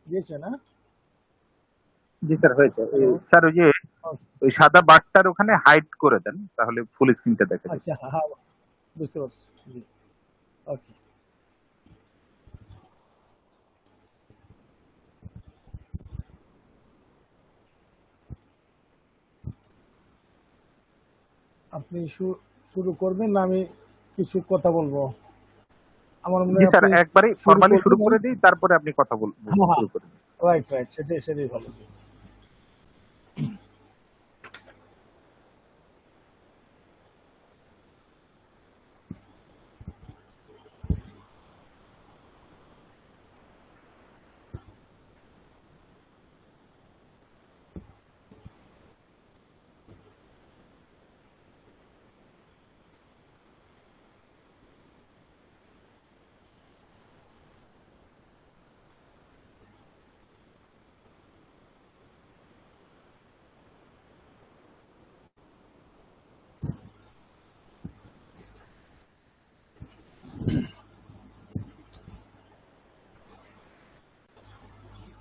দিয়েছে না? জি স্যার, হয়েছে। হ্যালো। স্যার, ওই যে ওকে। ওই সাদা বারটার ওখানে হাইড করে দেন, তাহলে ফুল স্ক্রিনটা দেখা যাবে। আচ্ছা, হ্যাঁ হ্যাঁ, বুঝতে পারছি। জি। ওকে। আপনি শুরু করবেন না আমি কিছু কথা বলবো? আমার মনে জি হয় স্যার, আপনি একবারে শুরু ফর্মালি শুরু করবেন করে দিই, তারপরে আপনি কথা হ্যাঁ হ্যাঁ, শুরু করে দিন। রাইট রাইট, সেটাই সেটাই ভালো।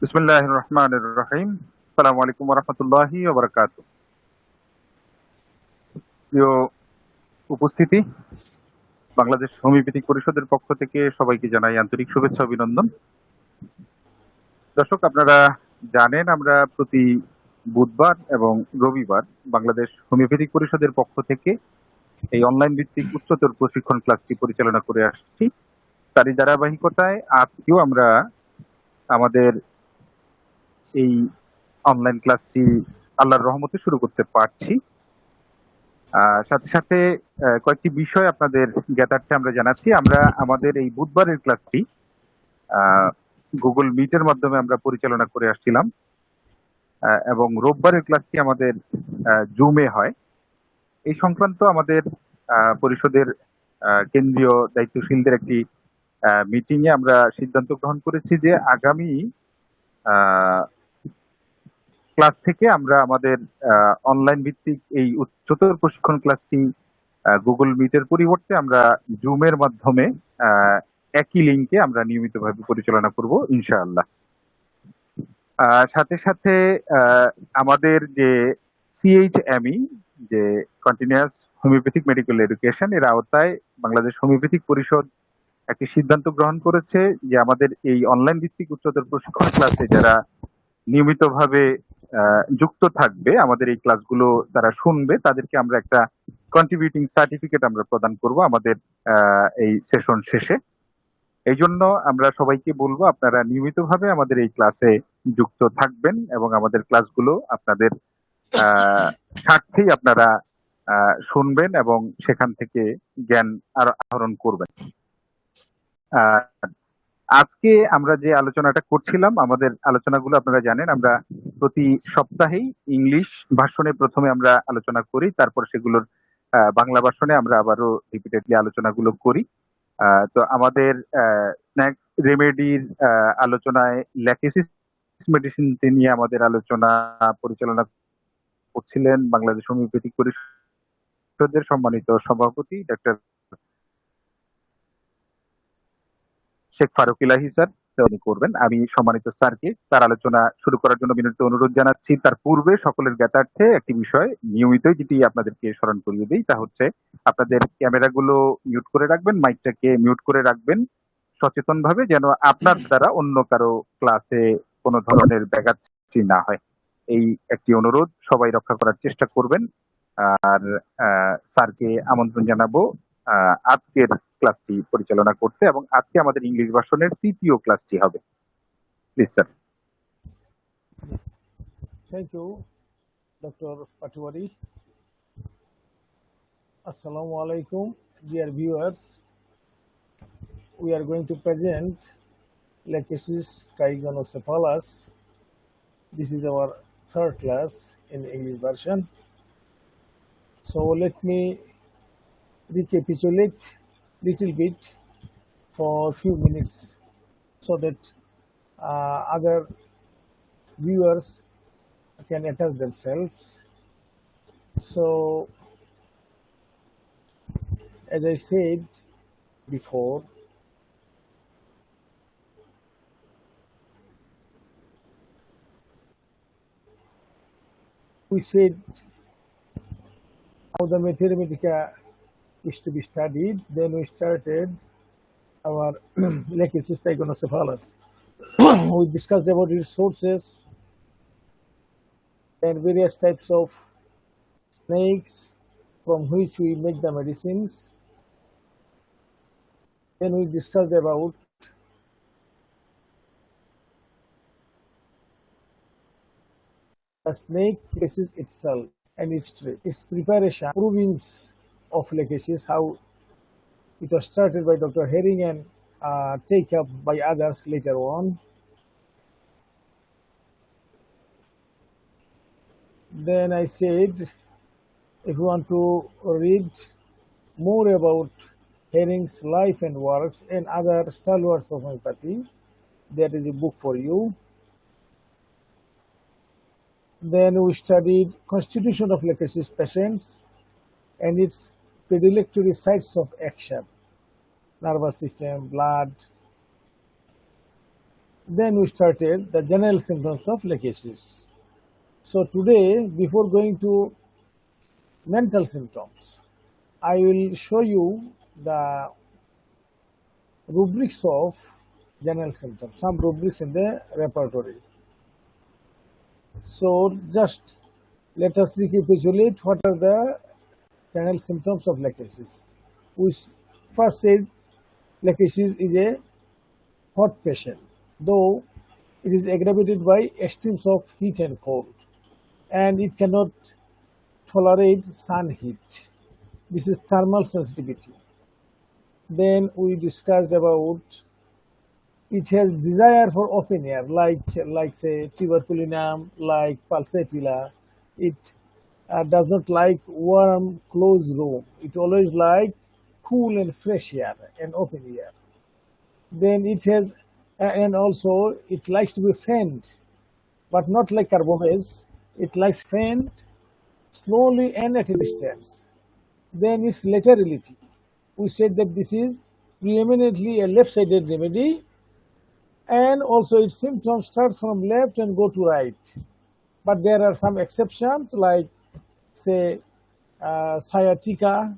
বিসমিল্লাহির রহমানির রহিম। আসসালামু আলাইকুম ওয়া রাহমাতুল্লাহি ওয়া বারাকাতুহু। প্রিয় উপস্থিতি, বাংলাদেশ হোমিওপ্যাথিক পরিষদের পক্ষ থেকে সবাইকে জানাই আন্তরিক শুভেচ্ছা অভিনন্দন। দর্শক, আপনারা জানেন আমরা প্রতি বুধবার এবং রবিবার বাংলাদেশ হোমিওপ্যাথিক পরিষদের পক্ষ থেকে এই অনলাইন ভিত্তিক উচ্চতর প্রশিক্ষণ ক্লাসটি পরিচালনা করে আসছি। তারই ধারাবাহিকতায় আজকেও আমরা আমাদের এই অনলাইন ক্লাসটি আল্লাহর রহমতে শুরু করতে পারছি। সাথে সাথে কয়েকটি বিষয় আপনাদের জ্ঞাতার্থে আমরা জানাচ্ছি। আমরা আমাদের এই বুধবারের ক্লাসটি গুগল মিটের মাধ্যমে আমরা পরিচালনা করে আসছিলাম, এবং রোববারের ক্লাসটি আমাদের জুমে হয়। এই সংক্রান্ত আমাদের পরিষদের কেন্দ্রীয় দায়িত্বশীলদের একটি মিটিং এ আমরা সিদ্ধান্ত গ্রহণ করেছি যে আগামী ক্লাস থেকে আমরা আমাদের অনলাইন ভিত্তিক এই উচ্চতর প্রশিক্ষণ ক্লাসটি গুগল মিটের পরিবর্তে আমরা জুমের মাধ্যমে একই লিঙ্কে আমরা নিয়মিতভাবে পরিচালনা করব ইনশাআল্লাহ। সাথে সাথে আমাদের যে সিএইচএমই, যে কন্টিনিউয়াস হোমিওপ্যাথিক মেডিকেল এডুকেশন, এর আওতায় বাংলাদেশ হোমিওপ্যাথিক পরিষদ একটি সিদ্ধান্ত গ্রহণ করেছে যে আমাদের এই অনলাইন ভিত্তিক উচ্চতর প্রশিক্ষণ ক্লাসে যারা নিয়মিতভাবে যুক্ত থাকবে, আমাদের এই ক্লাসগুলো তারা শুনবে, তাদেরকে আমরা একটা কন্ট্রিবিউটিং সার্টিফিকেট আমরা প্রদান করব আমাদের এই সেশন শেষে। এই জন্য আমরা সবাইকে বলবো আপনারা নিয়মিতভাবে আমাদের এই ক্লাসে যুক্ত থাকবেন এবং আমাদের ক্লাসগুলো আপনাদের স্বার্থেই আপনারা শুনবেন এবং সেখান থেকে জ্ঞান আহরণ করবেন। আজকে আমরা যে আলোচনাটা করছিলাম, আমাদের আলোচনাগুলো আপনারা জানেন আমরা প্রতি সপ্তাহেই ইংলিশ ভার্সনে প্রথমে আমরা আলোচনা করি, তারপর সেগুলোর বাংলা ভার্সনে আমরা আবারও রিপিটেডলি আলোচনাগুলো করি। তো আমাদের স্ন্যাক্স রেমেডির আলোচনায় ল্যাকেসিস মেডিসিন নিয়ে আমাদের আলোচনা পরিচালনা করছিলেন বাংলাদেশ হোমিওপ্যাথিক পরিষদের সম্মানিত সভাপতি ডক্টর শেখ ফারুক ইলাহি স্যার। উনি করবেন। আমি সম্মানিত স্যারকে তার আলোচনা শুরু করার জন্য বিনীত অনুরোধ জানাচ্ছি। তার পূর্বে সকলের জ্ঞাতার্থে একটি বিষয় নিয়মিতই যেটি আপনাদেরকে স্মরণ করিয়ে দিই, তা হচ্ছে আপনাদের ক্যামেরাগুলো মিউট করে রাখবেন, মাইকটাকে মিউট করে রাখবেন সচেতনভাবে, যেন আপনার দ্বারা অন্য কারো ক্লাসে কোনো ধরনের ব্যাঘাত সৃষ্টি না হয়। এই একটি অনুরোধ সবাই রক্ষা করার চেষ্টা করবেন। আর স্যারকে আমন্ত্রণ জানাবো আজকের ক্লাসটি পরিচালনা করতে, এবং আজকে আমাদের ইংলিশ ভার্সনের তৃতীয় ক্লাসটি হবে। Please sir. Thank you, doctor Patwari. Assalamu alaikum, dear viewers. We are going to present Lachesis trigonocephalus. This is our third class in English version. So let me recapitulate little bit for a few minutes so that other viewers can attach themselves. So as I said before, we said how the materia medica is to be studied. Then we started our Lechisis trigonocephalus. We discussed about its sources and various types of snakes from which we make the medicines. Then we discussed about the snake leches itself and its preparation, provings of leches, how it was started by Dr. Herring and take up by others later on. Then I said, if you want to read more about Herring's life and works and other stalwarts of homeopathy, there is a book for you. Then we studied constitution of leches patients and its predilectory sites of action, nervous system, blood. Then we started the general symptoms of leches. So today, before going to mental symptoms, I will show you the rubrics of general symptoms, some rubrics in the repertory. So just let us recapitulate what are the general symptoms of leches. We first said leches is a hot patient, though it is aggravated by extremes of heat and cold, and it cannot tolerate sun heat. This is thermal sensitivity. Then we discussed about it has desire for open air, like say tuberculinum, like pulsatilla. It does not like warm, closed room. It always like cool and fresh air and open air. Then it has, and also it likes to be fanned, but not like carbamase. It likes fanned slowly and at a distance. Then its laterality. We said that this is preeminently a left-sided remedy, and also its symptoms starts from left and go to right. But there are some exceptions, like say sciatica,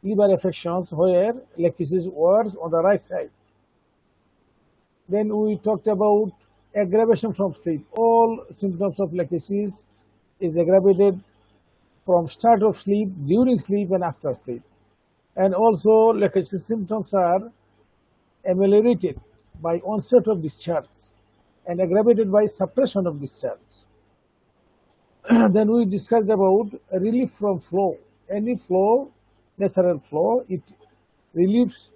liver affections, where leches works on the right side. Then we talked about aggravation from sleep. All symptoms of leches is aggravated from start of sleep, during sleep, and after sleep. And also leches symptoms are ameliorated by onset of discharge and aggravated by suppression of discharge. Then we discussed about relief from flow. Any flow, natural flow, it relieves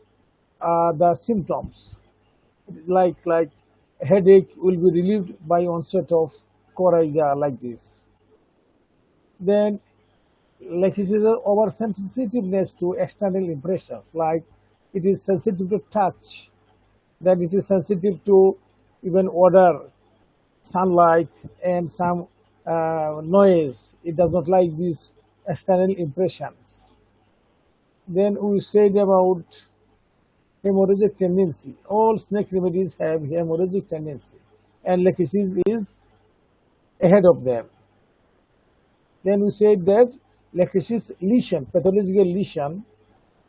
the symptoms. Like headache will be relieved by onset of coryza, like this. Then leches is oversensitiveness to external impressions, like it is sensitive to touch, that it is sensitive to even odor, sunlight, and some noise. It does not like these external impressions. Then we said about hemorrhagic tendency. All snake remedies have hemorrhagic tendency, and leches is ahead of them. Then we said that leches lesion, pathological lesion,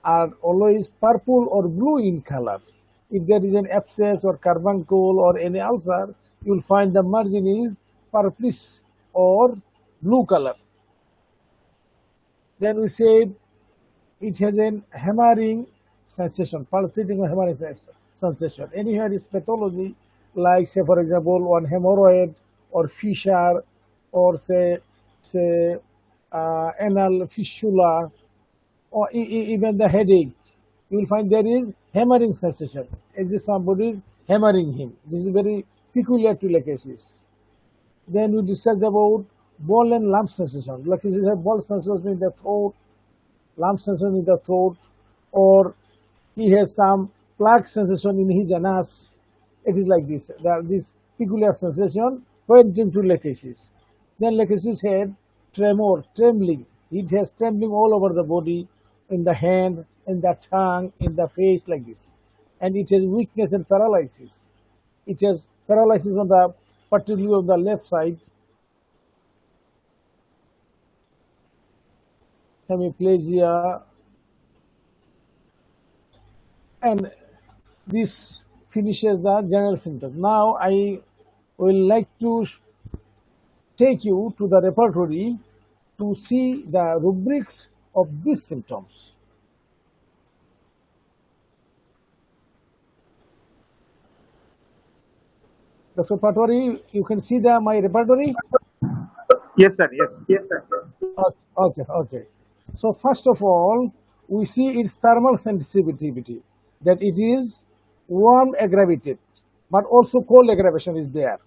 are always purple or blue in color. If there is an abscess or carbuncle or any ulcer, you will find the margin is purplish or blue color. Then we said it has an hammering sensation, pulsating or hammering sensation. Anywhere is pathology, like say for example one hemorrhoid or fissure, or say anal fistula, or even the headache, you will find there is hammering sensation, as if somebody is hammering him. This is very peculiar to leches. Then we discussed about ball and lump sensation. Leches have ball sensation in the throat, lump sensation in the throat, or he has some plaque sensation in his anus. It is like this. This peculiar sensation went into leches. Then leches had tremor, trembling. It has trembling all over the body, in the hand, in the tongue, in the face, like this. And it has weakness and paralysis. It has paralysis on the, particularly on the left side, hemiplegia, and this finishes the general symptoms. Now I will like to take you to the repertory to see the rubrics of these symptoms. Dr. Patwari, you can see my repertory? Yes, sir. Yes, sir. Okay. So first of all, we see its thermal sensitivity, that it is warm aggravated, but also cold aggravation is there.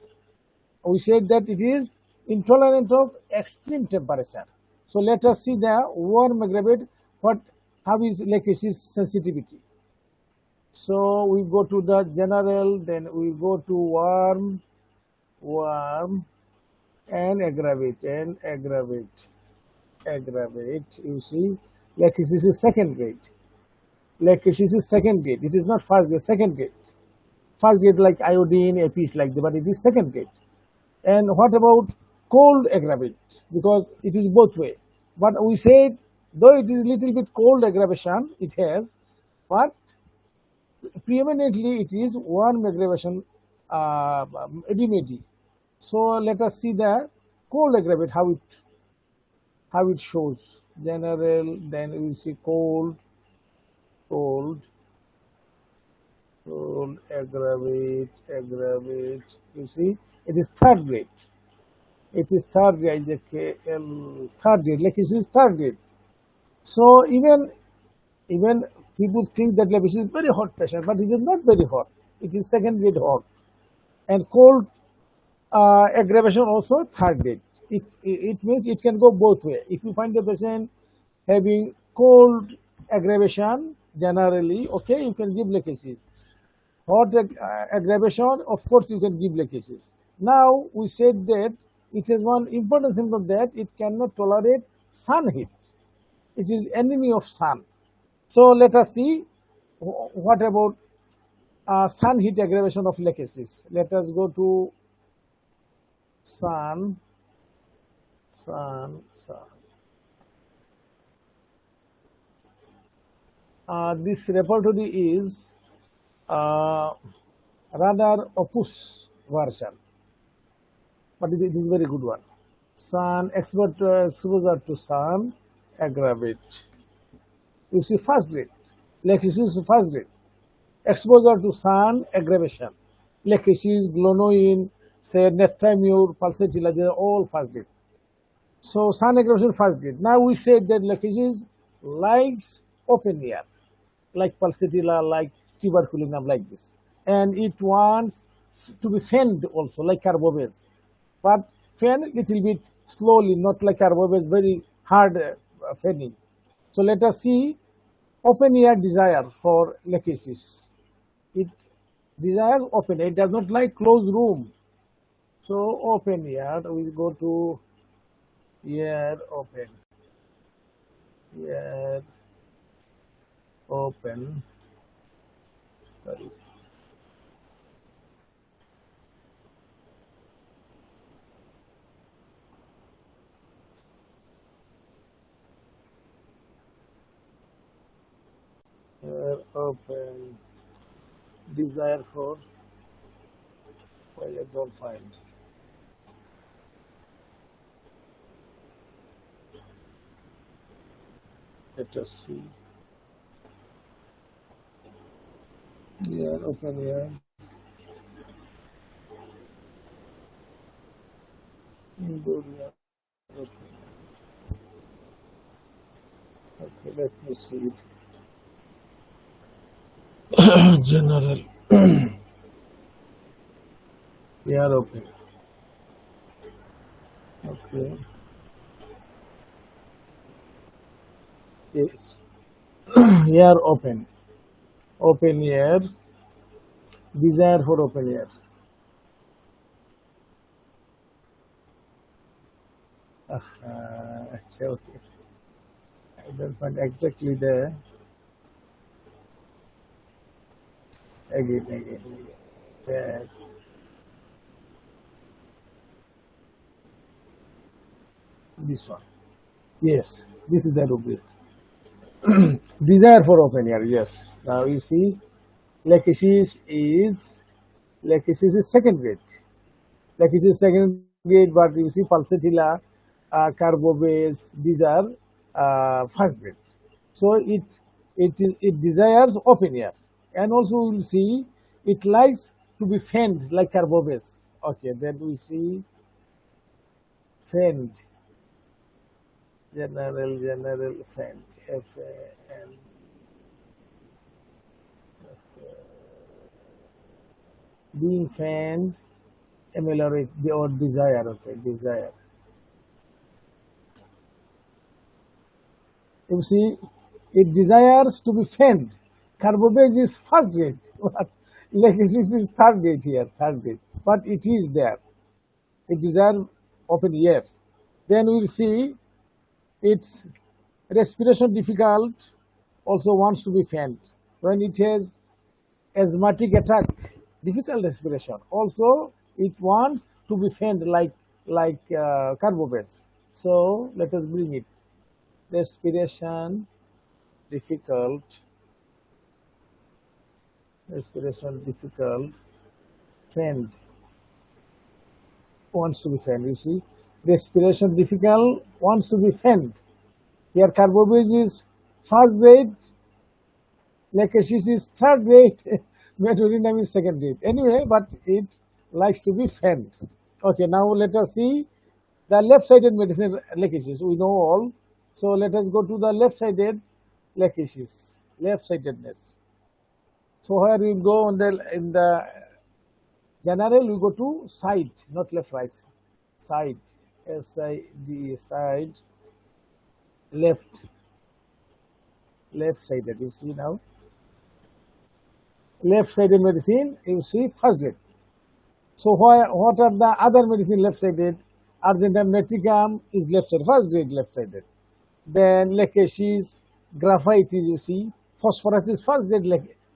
We said that it is intolerant of extreme temperature. So let us see the warm aggravate, how is Lachesis sensitivity. So we go to the general, then we go to warm, and aggravate. You see, Lachesis is second grade. Lachesis is second grade. It is not first grade, second grade. First grade like iodine, APs like that, but it is second grade. And what about cold aggravate? Because it is both way. But we said, though it is little bit cold aggravation, it has, but preeminently it is warm aggravation remedy. So let us see the cold aggravate, how it shows. General, then we see cold, aggravate. You see, it is third grade. It is third grade, third grade, like this is third grade. So even people think that Lachesis is very hot patient, but it is not very hot. It is second grade hot. And cold aggravation also third grade. It means it can go both way. If you find the patient having cold aggravation generally, okay, you can give Lachesis. Hot aggravation, of course, you can give Lachesis. Now we said that it has one important symptom, that it cannot tolerate sun heat. It is enemy of sun. So let us see what about sun heat aggravation of Lachesis. Let us go to sun. This repertory is Radar Opus version, but it is very good one. Sun, exposure to sun, aggravate. You see first grade. Lachesis is first grade. Exposure to sun, aggravation. Lachesis, glonoin, say Nephthymure, pulsatilla, they are all first grade. So sun aggravation first grade. Now we said that Lachesis likes open air, like pulsatilla, like tuberculinum, like this. And it wants to be fanned also, like carbobase. But fan little bit slowly, not like carbobase, very hard fanning. So let us see open air desire for Lachesis. It desires open air. It does not like closed room. So open air, we go to air open. Air open. Sorry. Open, desire for, well, I don't find. Let us see. Yeah, open here. Indoor, yeah. Okay, let me see it. General. Air open. Okay. Yes. Air open. Open air. Desire for open air. Okay. I don't find exactly the again. That this one. Yes, this is the rubric. Desire for open air. Yes. Now you see, Lachesis is second grade. Lachesis is second grade, but you see Pulsatilla, Carbobase, these are first grade. So it desires open air, and also we will see it likes to be fanned like Carbobase. Okay, then we see fanned. General fanned. F-A-N. Being fanned, ameliorate or desire. Okay, desire. You see, it desires to be fanned. Carbobase is first grade. Lachesis is third grade here, third grade. But it is there. It desires open ears. Then we'll see its respiration difficult, also wants to be fanned. When it has asthmatic attack, difficult respiration, also it wants to be fanned like Carbobase. So let us bring it. Respiration difficult, fanned, wants to be fanned. You see, respiration difficult, wants to be fanned. Here Carbobase is first grade, Lachesis is third grade, Metonine is second grade. Anyway, but it likes to be fanned. Okay, now let us see the left-sided medicine Lachesis. We know all. So let us go to the left-sided Lachesis, left-sidedness. So where we go in the general, we go to side, not left, right. Side, S-I-D, side, left-sided. You see now, left-sided medicine. You see first grade. So what are the other medicine left-sided? Argentum nitricum is left-sided, first grade left-sided. Then Lachesis, graphite is, you see, phosphorus is first grade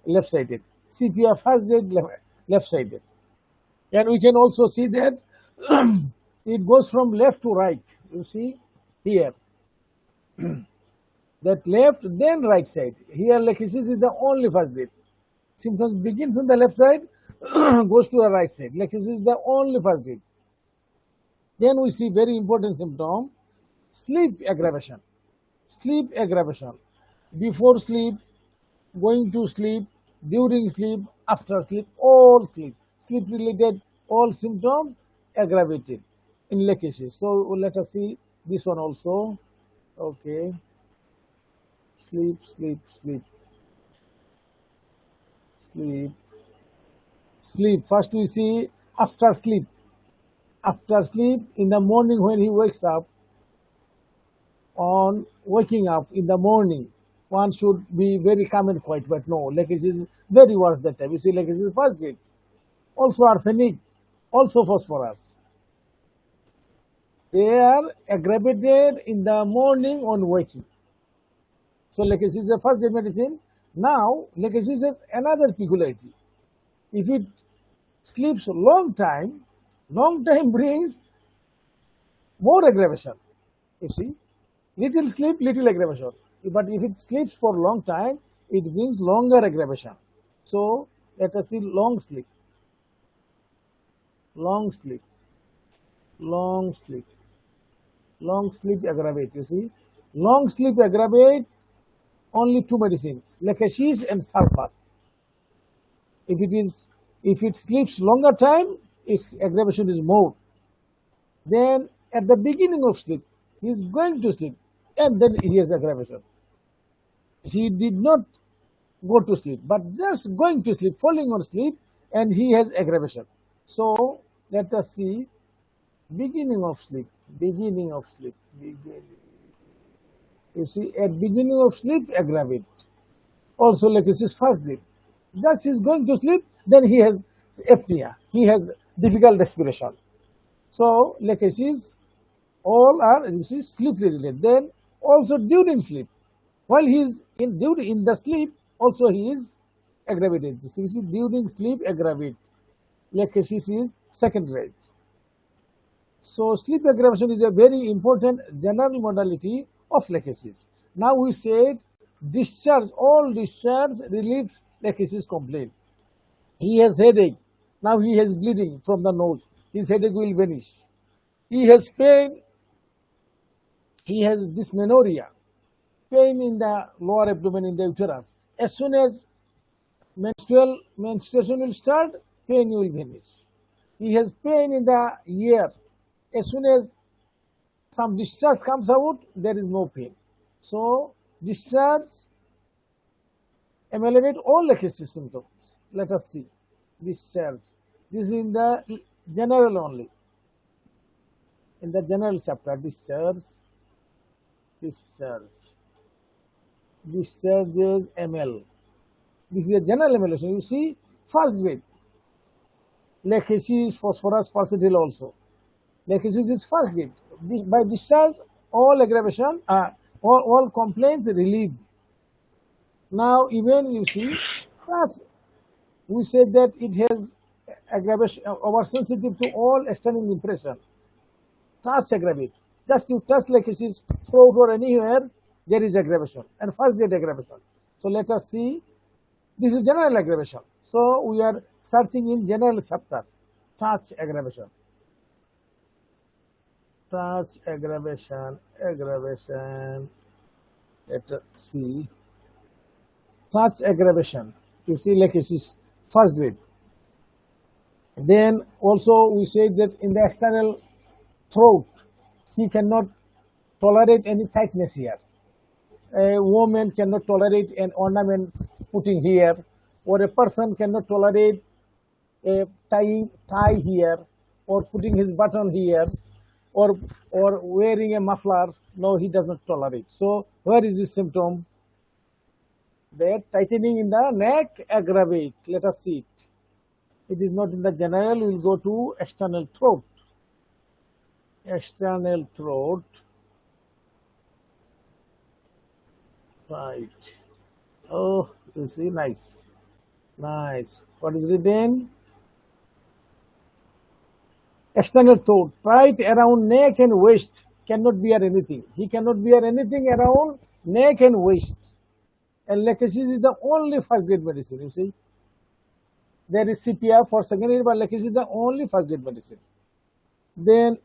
left-sided. Sepia first grade left-sided. And we can also see that it goes from left to right. You see here. That left, then right side. Here Lachesis is the only first grade. Symptoms begins on the left side, goes to the right side. Lachesis is the only first grade. Then we see very important symptom, sleep aggravation. Sleep aggravation. Before sleep, going to sleep, during sleep, after sleep, all sleep. Sleep related, all symptoms aggravated in Lachesis. So let us see this one also. Okay. Sleep. First we see after sleep. After sleep, in the morning when he wakes up, on waking up in the morning, one should be very calm and quiet, but no, Lachesis is very worse that time. You see, Lachesis is first grade. Also arsenic, also phosphorus. They are aggravated in the morning on waking. So Lachesis is a first grade medicine. Now, Lachesis has another peculiarity. If it sleeps long time brings more aggravation. You see, little sleep, little aggravation. But if it sleeps for long time, it brings longer aggravation. So let us see long sleep. Long sleep aggravate. You see, long sleep aggravate only two medicines, Lachesis and sulfur. If it sleeps longer time, its aggravation is more. Then at the beginning of sleep, he is going to sleep, and then he has aggravation. He did not go to sleep, but just going to sleep, falling on sleep, and he has aggravation. So let us see beginning of sleep. You see, at beginning of sleep, aggravate. Also Lachesis first grade. Just he is going to sleep, then he has apnea. He has difficult respiration. So Lachesis all are, you see, sleep related. Then also during sleep, While he is in the sleep, also he is aggravated. So you see, during sleep, aggravate. Lachesis is second rate. So sleep aggravation is a very important general modality of lachesis. Now we said discharge, all discharge relief lachesis complaint. He has headache. Now he has bleeding from the nose. His headache will vanish. He has pain. He has dysmenorrhea, pain in the lower abdomen in the uterus. As soon as menstruation will start, pain will vanish. He has pain in the ear. As soon as some discharge comes out, there is no pain. So discharge ameliorate all lachesis symptoms. Let us see. Discharge. This is in the general only. In the general chapter, discharge. Discharges ml. This is a general emulation. You see, first grade. Lachesis, phosphorus, pulsatile also. Lachesis is first grade. By discharge, all aggravation, all complaints relieved. Now, even you see, we said that it has aggravation, oversensitive to all external impression. Touch aggravate. Just you touch lachesis, throat or anywhere, there is aggravation, and first grade aggravation. So let us see. This is general aggravation. So we are searching in general chapter. Touch aggravation. Touch aggravation. Let us see. Touch aggravation. You see lachesis, first grade. Then also we said that in the external throat, he cannot tolerate any tightness here. A woman cannot tolerate an ornament putting here, or a person cannot tolerate a tie here, or putting his button here, or wearing a muffler. No, he does not tolerate. So where is this symptom? There, tightening in the neck aggravate. Let us see it. It is not in the general. We will go to external throat. External throat. Right. Oh, you see, nice. What is written? External throat, right around neck and waist, cannot bear anything. He cannot bear anything around neck and waist. And lachesis is the only first grade medicine, you see. There is CPR for second grade, but lachesis is the only first grade medicine. Then,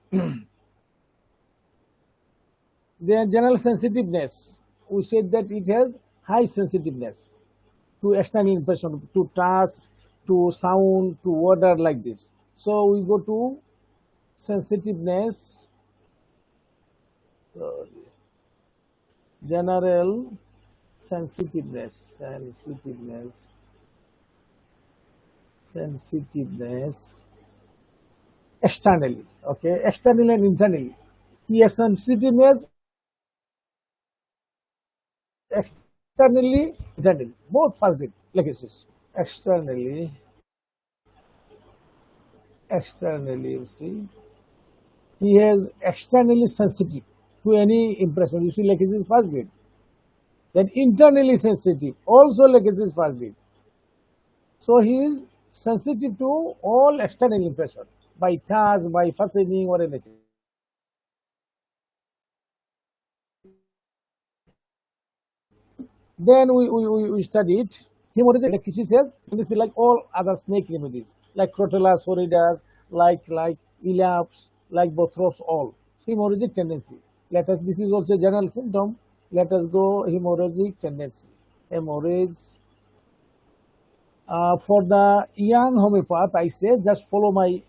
general sensitiveness. We said that it has high sensitiveness to external impression, to touch, to sound, to water, like this. So we go to sensitiveness, general sensitiveness, externally, okay, externally and internally. He has sensitiveness externally, internally, both first grade lachesis. Externally, you see, he has externally sensitive to any impression. You see, lachesis first grade. Then internally sensitive, also lachesis first grade. So he is sensitive to all external impression by touch, by fastening, or anything. Then we studied hemorrhagic lachesis has tendency like all other snake remedies, like Crotalus horridus, like Elaps, like Bothrops, all. Hemorrhagic tendency. This is also a general symptom. Let us go hemorrhagic tendency. Hemorrhage. For the young homeopath, I say just follow my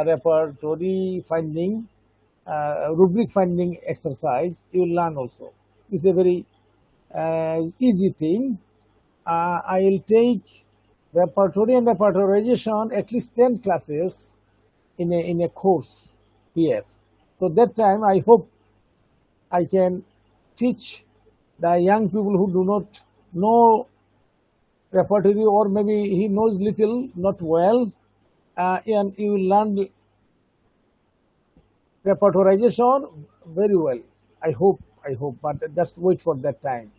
repertory finding, rubric finding exercise. You will learn also. This is a very easy thing. I will take repertory and repertorization at least 10 classes in a course here. So that time I hope I can teach the young people who do not know repertory, or maybe he knows little, not well, and you will learn repertorization very well. I hope I hope, but just wait for that time.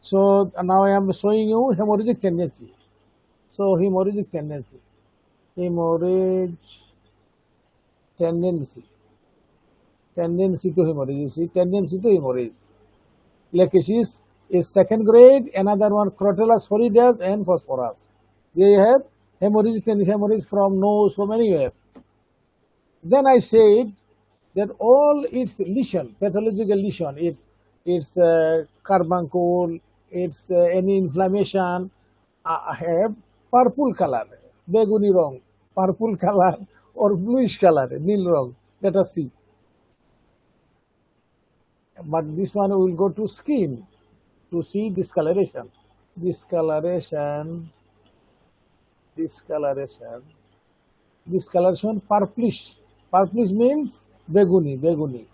So now I am showing you hemorrhagic tendency. So hemorrhagic tendency, hemorrhage tendency, tendency to hemorrhage. You see, tendency to hemorrhage. Lachesis is second grade. Another one, Crotalus horridus and phosphorus. They have hemorrhage from nose, from anywhere. Then I said that all its lesion, pathological lesion, its carbuncle, its any inflammation have purple color, beguni wrong, purple color or bluish color, nil wrong. Let us see. But this one will go to skin to see discoloration. Discoloration, discoloration, discoloration, purplish. Purplish means beguni, beguni,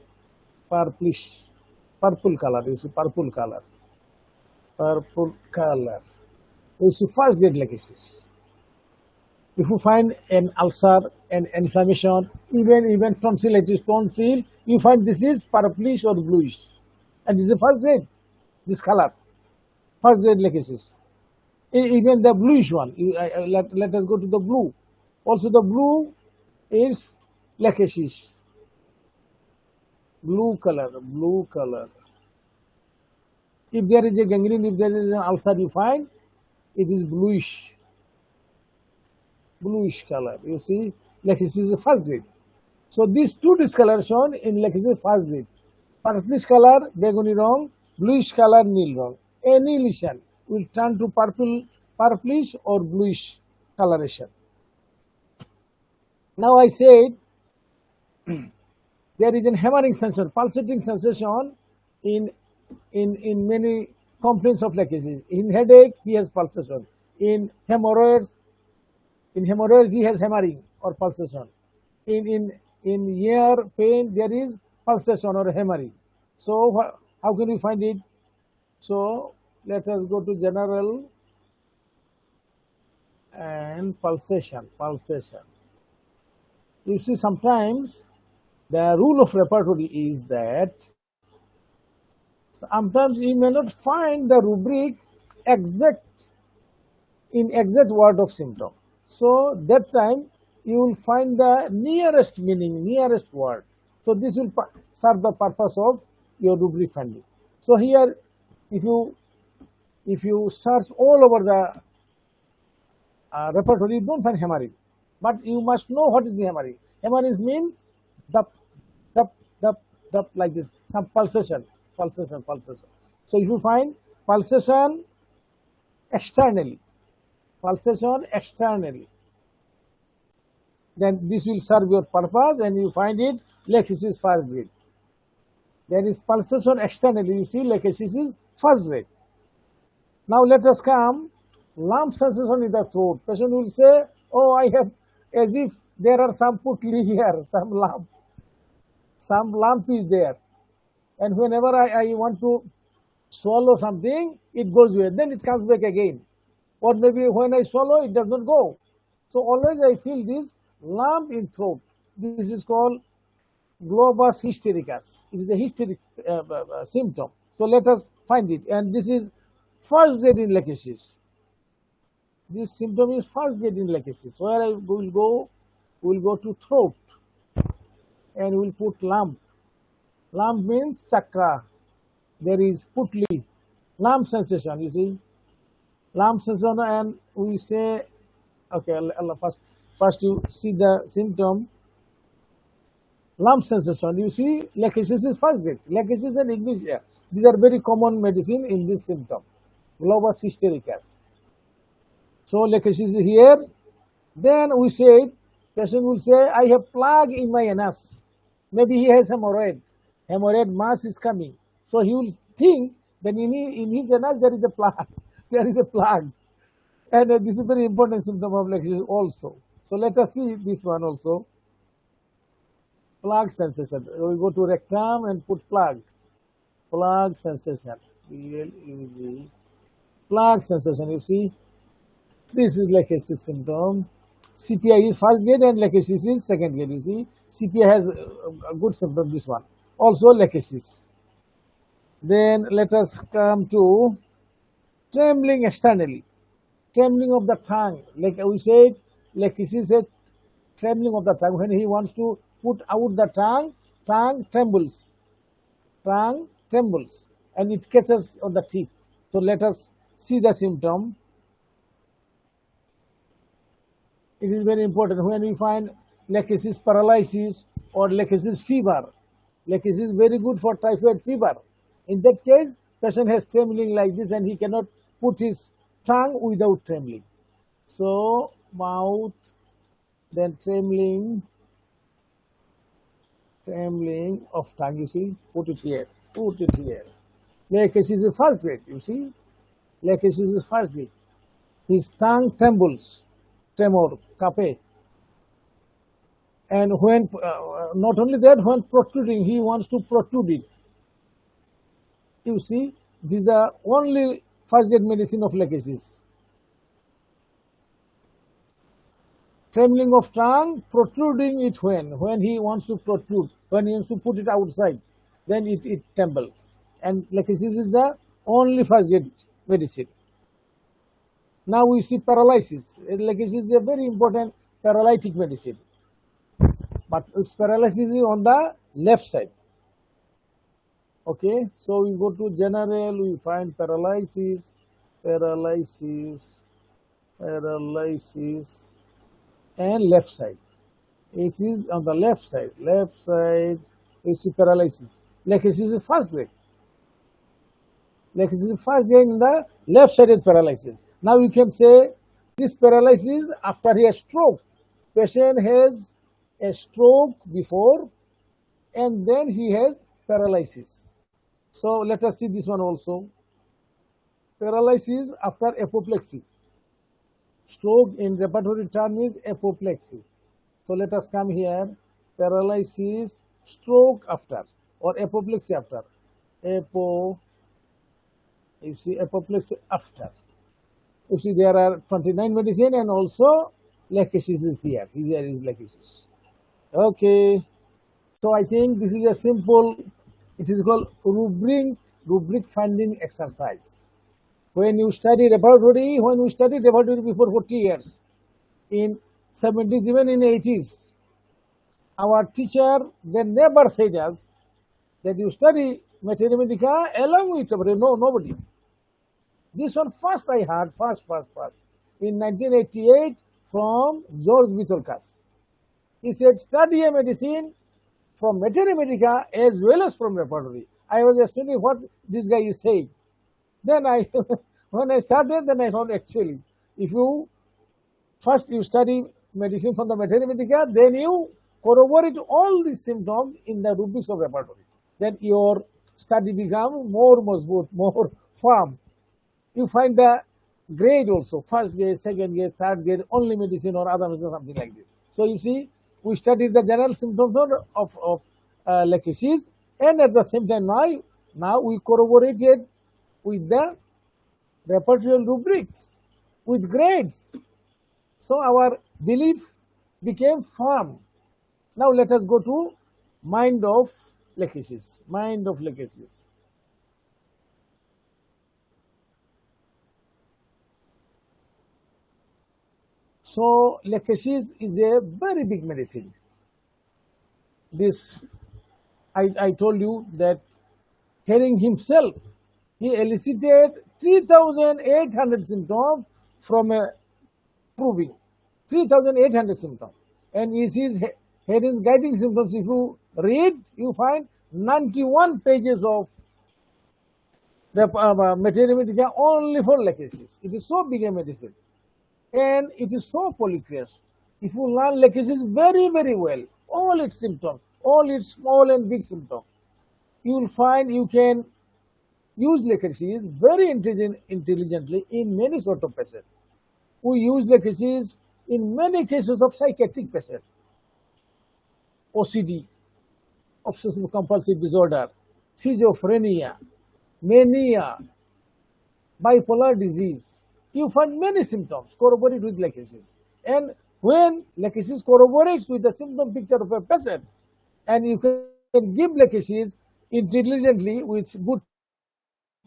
purplish, purple color. You see, purple color, purple color. You see, first grade lachesis. If you find an ulcer, an inflammation, even tonsillitis, tonsil, you find this is purplish or bluish, and this is the first grade. This color, first grade lachesis. Even the bluish one. Let us go to the blue. Also, the blue is lachesis. Blue color, blue color. If there is a gangrene, if there is an ulcer, you find it is bluish, bluish color. You see, lachesis is the first grade. So these two discoloration in lachesis first grade. Purplish color, beguni wrong, bluish color, nil wrong. Any lesion will turn to purple, purplish or bluish coloration. Now I said there is a hammering sensation, pulsating sensation in many complaints of lachesis. In headache, he has pulsation. In hemorrhoids, he has hammering or pulsation. In ear pain, there is pulsation or hammering. So how can we find it? So let us go to general and pulsation. Pulsation. You see, sometimes the rule of repertory is that sometimes you may not find the rubric exact word of symptom. So that time you will find the nearest meaning, nearest word. So this will serve the purpose of your rubric finding. So here, if you search all over the repertory, you don't find hammering. But you must know what is the hammering. Hammering means dup, dup, dup, dup, like this, some pulsation, pulsation, pulsation. So if you find pulsation externally, then this will serve your purpose and you find it lachesis first grade. There is pulsation externally, you see lachesis is first grade. Now let us come, lump sensation in the throat. Patient will say, oh, I have, as if there are some putli here, some lump is there. And whenever I want to swallow something, it goes away, then it comes back again. Or maybe when I swallow, it does not go. So always I feel this lump in throat. This is called globus hystericus. It is a hysteric symptom. So let us find it. And this is first grade in lachesis. This symptom is first grade in lachesis. Where I will go, we will go to throat and we will put lump. Lump means chakra. There is putli, lump sensation, you see. Lump sensation, and we say, okay, first you see the symptom. Lump sensation, you see, lachesis is first grade. Lachesis and ignitia, these are very common medicine in this symptom. Globus hystericus. So lachesis is here. Then we say, patient will say, I have plaque in my anus. Maybe he has hemorrhoid. Hemorrhoid mass is coming. So he will think that in his anus there is a plaque. There is a plaque. And this is a very important symptom of lachesis also. So let us see this one also. Plaque sensation. We go to rectum and put plaque. Plaque sensation. P-L-E-G. Plaque sensation, you see. This is lachesis symptom. CPI is first grade and lachesis is second grade, you see. CPI has a good symptom, this one. Also lachesis. Then let us come to trembling externally, trembling of the tongue. Like we said, like he said, trembling of the tongue. When he wants to put out the tongue, tongue trembles, and it catches on the teeth. So let us see the symptom. It is very important when we find lachesis paralysis or lachesis fever. Lachesis is very good for typhoid fever. In that case, patient has trembling like this and he cannot put his tongue without trembling. So mouth, then trembling of tongue, you see, put it here. Lachesis is first grade, you see. Lachesis is first grade. His tongue trembles, tremor, kape. And when, not only that, when protruding, he wants to protrude it. You see, this is the only first aid medicine of lachesis. Trembling of tongue, protruding it when he wants to protrude, when he wants to put it outside, then it trembles. And lachesis is the only first aid medicine. Now we see paralysis. Lachesis is a very important paralytic medicine, but its paralysis is on the left side. Okay, so we go to general, we find paralysis, and left side. It is on the left side. You see paralysis. Lachesis is first grade. Lachesis is first grade in the left-sided paralysis. Now you can say this paralysis after he has stroke. Patient has a stroke before and then he has paralysis. So let us see this one also. Paralysis after apoplexy. Stroke in repertory term is apoplexy. So let us come here. Paralysis, stroke after, or apoplexy after. You see apoplexy after. You see there are 29 medicine and also lachesis is here. Here is lachesis. Okay. So I think this is a simple, it is called rubric finding exercise. When you study repertory, before 40 years, in 70s, even in 80s, our teacher, they never said us that you study materia medica along with repertory. No, nobody. This one first I heard, in 1988 from George Vitolkas. He said, study a medicine from materia medica as well as from repertory. I was studying what this guy is saying. Then when I started, then I found actually, if you first you study medicine from the materia medica, then you corroborate all these symptoms in the rubrics of repertory. Then your study becomes more mazboot, more firm. You find the grade also, first grade, second grade, third grade, only medicine or other medicine, something like this. So you see, we studied the general symptoms of lachesis, and at the same time now we corroborated with the repertorial rubrics, with grades. So our belief became firm. Now let us go to mind of lachesis. So lachesis is a very big medicine. This, I told you that Herring himself, he elicited 3,800 symptoms from a proving. 3,800 symptoms. And he sees Herring's guiding symptoms. If you read, you find 91 pages of materia medica only for lachesis. It is so big a medicine. And it is so polycrous. If you learn lachesis very, very well, all its symptoms, all its small and big symptoms, you will find you can use lachesis very intelligently in many sort of patients. We use lachesis in many cases of psychiatric patients. OCD, obsessive compulsive disorder, schizophrenia, mania, bipolar disease. You find many symptoms corroborated with lachesis. And when lachesis corroborates with the symptom picture of a patient, and you can give lachesis intelligently with good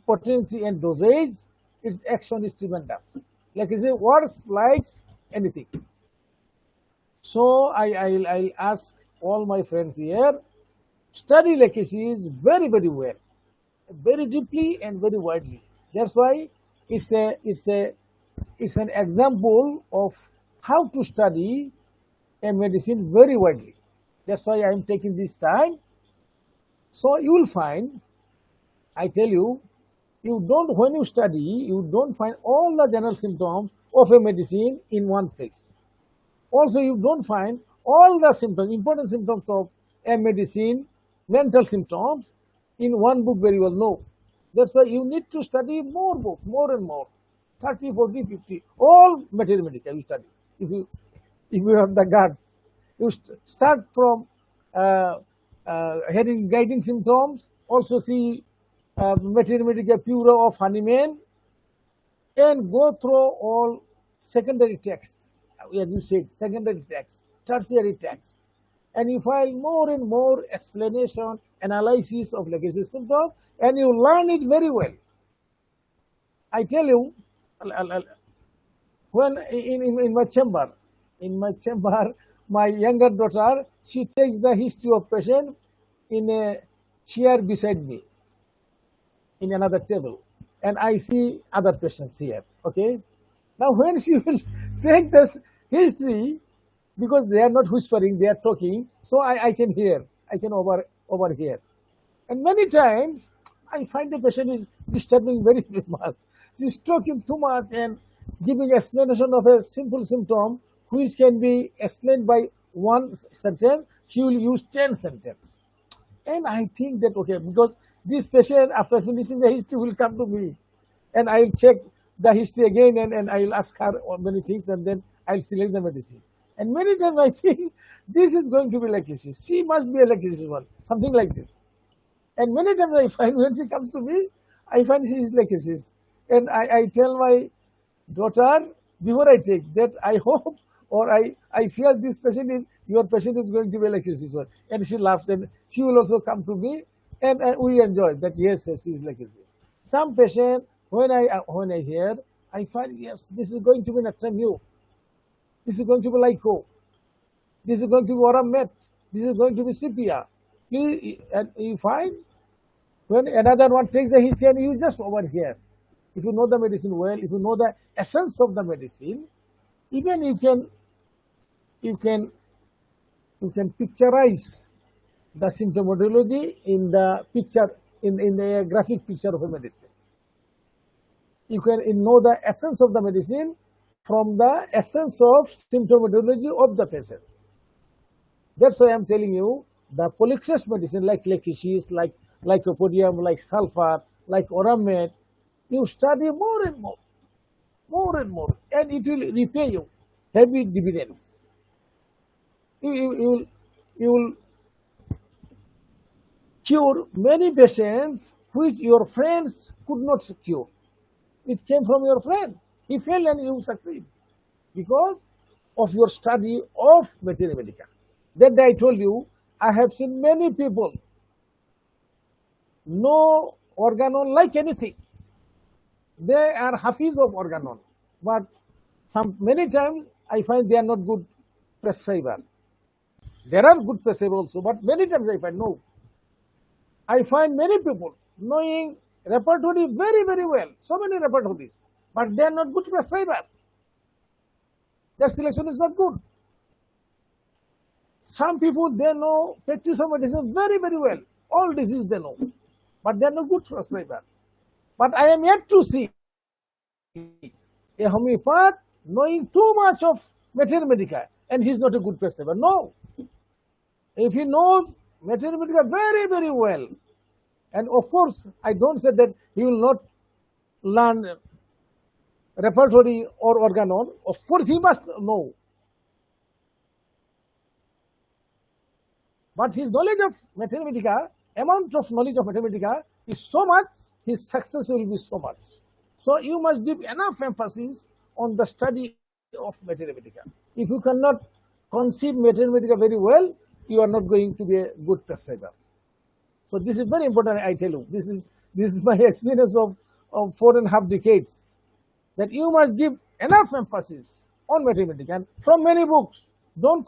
potency and dosage, its action is tremendous. Like I say, works like anything. So I'll ask all my friends here, study lachesis very, very well, very deeply and very widely. That's why it's an example of how to study a medicine very widely. That's why I'm taking this time. So you will find, I tell you, when you study, you don't find all the general symptoms of a medicine in one place. Also, you don't find all the symptoms, important symptoms of a medicine, mental symptoms, in one book very well. No. That's why you need to study more books, more and more. 30, 40, 50, all materia medica you study. If you have the guts, you start from hearing guiding symptoms, also see materia medica pura of Hahnemann, and go through all secondary texts, as you said, secondary texts, tertiary texts, and you find more and more explanation, analysis of lachesis symptoms, and you learn it very well. I tell you, when in my chamber, my younger daughter, she takes the history of patient in a chair beside me, in another table, and I see other patients here. Okay, now when she will take this history, because they are not whispering, they are talking, so I can hear, I can overhear, and many times I find the patient is disturbing very much. She's talking too much and giving explanation of a simple symptom which can be explained by one sentence. She will use 10 sentences. And I think that, okay, because this patient, after finishing the history, will come to me, and I will check the history again, and I will ask her many things, and then I will select the medicine. And many times I think this is going to be lachesis. She must be a lachesis one, something like this. And many times I find when she comes to me, I find she is lachesis. And I tell my daughter before I take that I hope, or I fear this patient is, your patient is going to be lachesis one. And she laughs, and she will also come to me, and we enjoy that, yes, she is lachesis. Some patient, when I hear, I find, yes, this is going to be Natramune. This is going to be Lyco. This is going to be Oramet. This is going to be Sepia. And you find, when another one takes a history and you just overhear. If you know the medicine well, if you know the essence of the medicine, even you can picturize the symptomatology in the picture, in the graphic picture of a medicine. You can know the essence of the medicine from the essence of symptomatology of the patient. That's why I'm telling you, the polycrest medicine like lachesis, like lycopodium, like sulfur, like Oramet, you study more and more, and it will repay you heavy dividends. You will cure many patients which your friends could not cure. It came from your friend. He failed and you succeed because of your study of materia medica. That day I told you, I have seen many people, no organon like anything. They are hafiz of organon, but many times I find they are not good prescriber. There are good prescribers also, but many times I find no. I find many people knowing repertory very, very well, so many repertories, but they are not good prescriber. Their selection is not good. Some people, they know practice of medicine very, very well. All disease they know, but they are not good prescriber. But I am yet to see a homeopath knowing too much of materia medica, and he is not a good prescriber. No. If he knows materia medica very, very well, and of course, I don't say that he will not learn repertory or organon. Of course, he must know. But his knowledge of materia medica, amount of knowledge of materia medica is so much, his success will be so much. So you must give enough emphasis on the study of materia medica. If you cannot conceive materia medica very well, you are not going to be a good prescriber. So this is very important, I tell you. This is This is my experience of 4.5 decades, that you must give enough emphasis on mathematics and from many books. Don't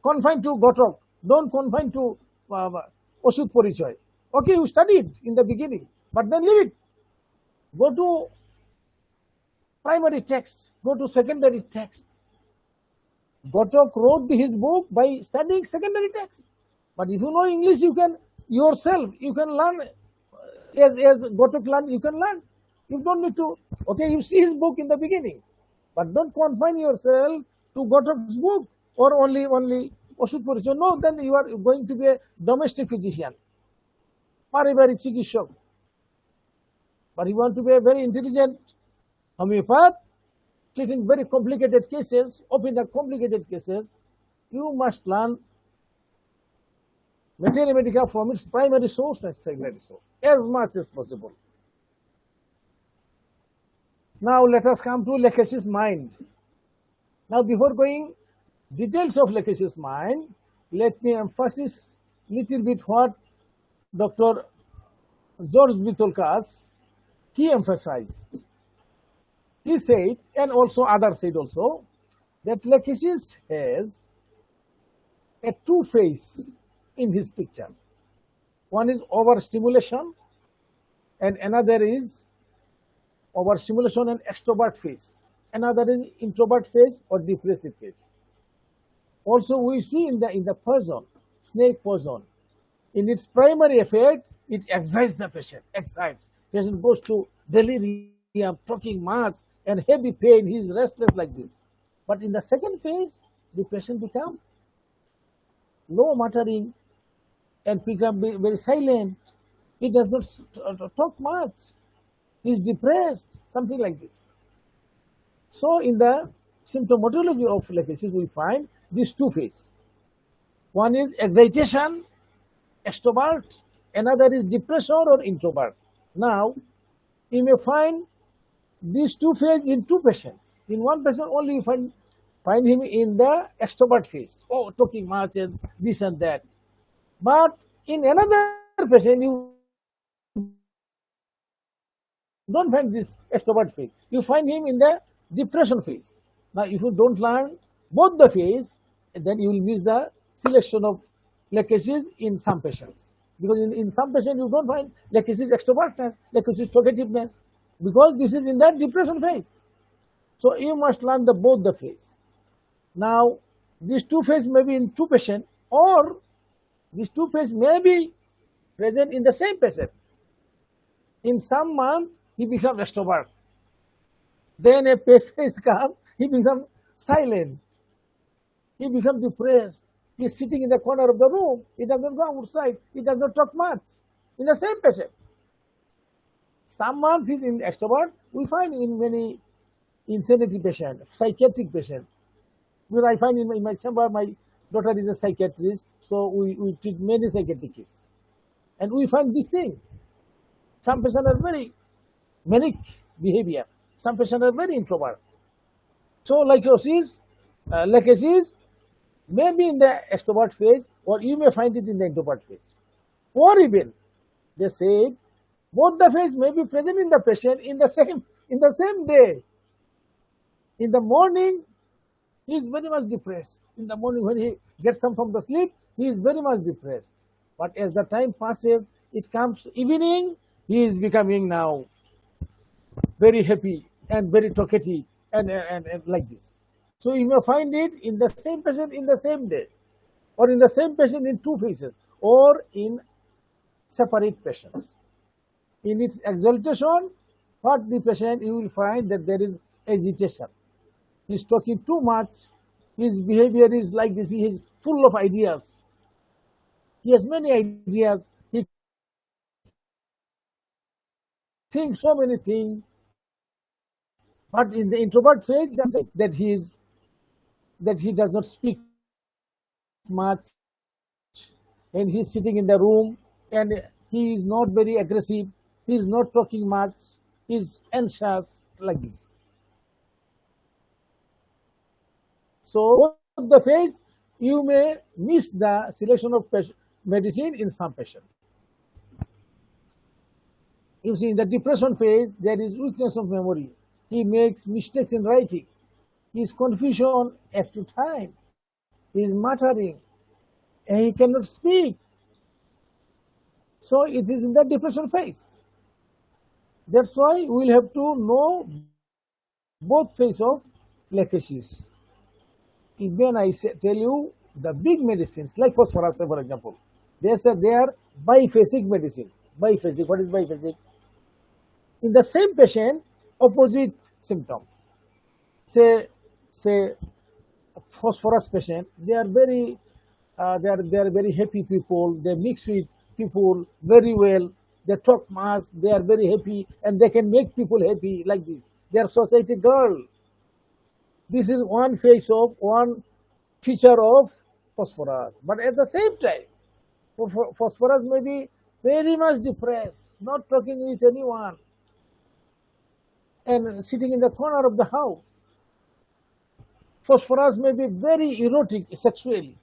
confine to Ghotok, don't confine to Oshut Porichoy. Okay, you studied in the beginning, but then leave it. Go to primary texts, go to secondary texts. Ghotok wrote his book by studying secondary text. But if you know English, you can yourself, you can learn as Ghotok learned, you can learn. You don't need to, okay, you see his book in the beginning, but don't confine yourself to Ghotak's book or only Oshut Porichoy. No, then you are going to be a domestic physician, paribarik chikitsak. But you want to be a very intelligent homeopath, treating very complicated cases, open the complicated cases, you must learn Materia Medica from its primary source and secondary source as much as possible. Now let us come to Lekesh's mind. Now before going details of Lekesh's mind, let me emphasize little bit what Dr. George Vitolkas, he emphasized. He said, and also others said also, that Lekesh's has a two phase in his picture. One is overstimulation and another is overstimulation and extrovert phase. Another is introvert phase or depressive phase. Also we see in the poison, snake poison, in its primary effect, it excites the patient, Patient goes to delirium, talking much and heavy pain, he is restless like this. But in the second phase, the patient becomes low muttering and become very silent. He does not talk much. He is depressed, something like this. So in the symptomatology of Lekesh's, we find these two phases. One is excitation, extrovert, another is depression or introvert. Now, you may find these two phases in two patients. In one patient only you find him in the extrovert phase, talking much and this and that. But in another patient, you don't find this extrovert phase. You find him in the depression phase. Now, if you don't learn both the phase, then you will miss the selection of Lekesh's in some patients. Because in some patients, you don't find Lekesh's extrovertness, Lekesh's talkativeness, because this is in that depression phase. So you must learn both the phase. Now, these two phases may be in two patients, or these two phases may be present in the same patient. In some month, he becomes extrovert. Then a phase comes, he becomes silent. He becomes depressed. He is sitting in the corner of the room. He does not go outside. He does not talk much. In the same patient. Some months he is in extrovert. We find in many insanity patients, psychiatric patients. Because I find in my chamber, my daughter is a psychiatrist, so we treat many psychiatric cases. And we find this thing. Some patients are very manic behavior. Some patients are very introvert. So Lekesh's may be in the extrovert phase, or you may find it in the introvert phase. Or even, they say, both the phase may be present in the patient in the same day. In the morning, he is very much depressed. In the morning when he gets up from the sleep, he is very much depressed. But as the time passes, it comes evening, he is becoming now very happy and very talkative and like this. So you may find it in the same patient in the same day, or in the same patient in two phases, or in separate patients. In its exaltation, what the patient, you will find that there is agitation. He is talking too much, his behavior is like this, he is full of ideas. He has many ideas, he thinks so many things. But in the introvert phase, that he does not speak much, and he is sitting in the room, and he is not very aggressive, he is not talking much, he is anxious, like this. So, the phase, you may miss the selection of medicine in some patient. You see, in the depression phase, there is weakness of memory. He makes mistakes in writing. His confusion as to time. He is muttering, and he cannot speak. So it is in the depression phase. That's why we'll have to know both phases of leukesias. Even I tell you, the big medicines, like phosphorus, for example, they are biphasic medicine. Biphasic, what is biphasic? In the same patient, opposite symptoms. Say phosphorus patient, they are very happy people. They mix with people very well. They talk much. They are very happy, and they can make people happy like this. They are society girl. This is one feature of phosphorus. But at the same time, phosphorus may be very much depressed, not talking with anyone, and sitting in the corner of the house. Phosphorus may be very erotic sexually.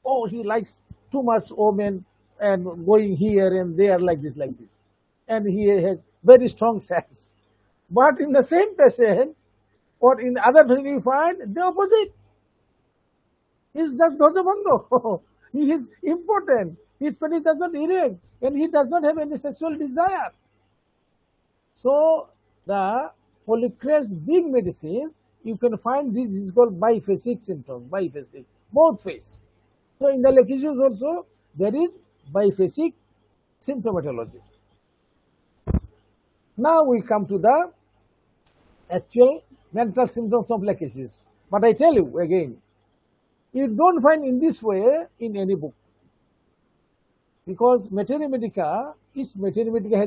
Oh, he likes too much women and going here and there like this. And he has very strong sex. But in the same patient, or in other patient, you find the opposite. He's just dosabando. He is impotent. His penis does not erect, and he does not have any sexual desire. So the polycrest big medicines, you can find this is called biphasic symptoms, biphasic, both phase. So in the leukesias also, there is biphasic symptomatology. Now we come to the actual mental symptoms of leukesias. But I tell you again, you don't find in this way in any book. Because Materia Medica has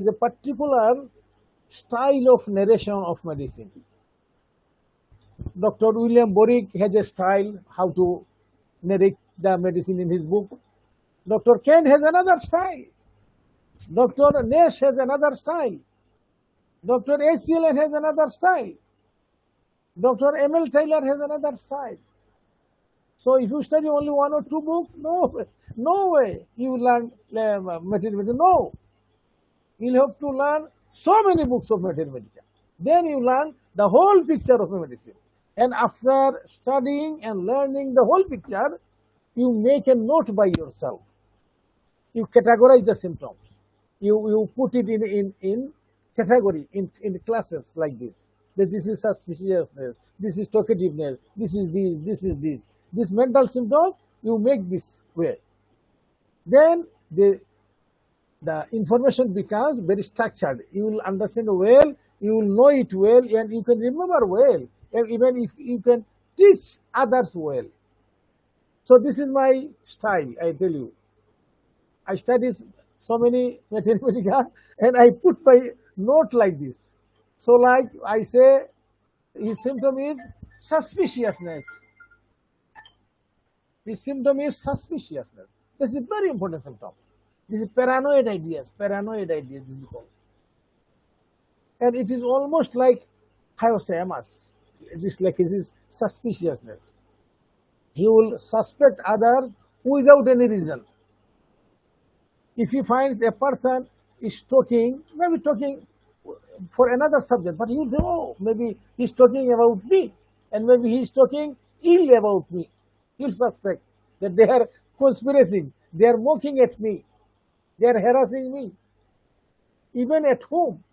a particular style of narration of medicine. Dr. William Borick has a style how to narrate the medicine in his book. Dr. Kent has another style. Dr. Nash has another style. Dr. A.C. Allen has another style. Dr. M.L. Taylor has another style. So if you study only one or two books, no way you will learn Materia Medica. No. You'll have to learn so many books of Materia Medica. Then you learn the whole picture of medicine. And after studying and learning the whole picture, you make a note by yourself. You categorize the symptoms. You put it in category, in classes like this. That this is suspiciousness, this is talkativeness, this is this, this is this. This mental symptom, you make this way. Then the information becomes very structured. You will understand well, you will know it well, and you can remember well, and even if you can teach others well. So this is my style, I tell you. I study so many Materia Medica, and I put my note like this. So like I say, his symptom is suspiciousness. His symptom is suspiciousness. This is a very important symptom. This is paranoid ideas this is called. And it is almost like hyoscyamus. This is suspiciousness. He will suspect others without any reason. If he finds a person is talking, maybe talking for another subject, but he will say, oh, maybe he's talking about me, and maybe he's talking ill about me. He'll suspect that they are conspiring, they are mocking at me, they are harassing me. Even at home,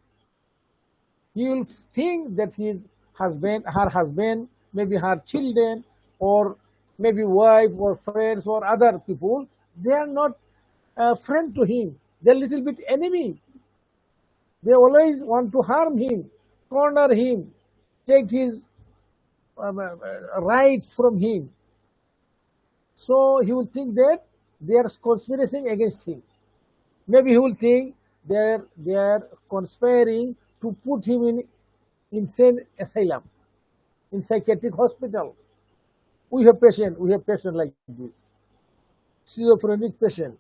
he will think that his husband, her husband, maybe her children, or maybe wife or friends or other people, they are not a friend to him. They are a little bit enemy. They always want to harm him, corner him, take his rights from him. So he will think that they are conspiring against him. Maybe he will think they are conspiring to put him in insane asylum, in psychiatric hospital. We have patient like this, schizophrenic patient.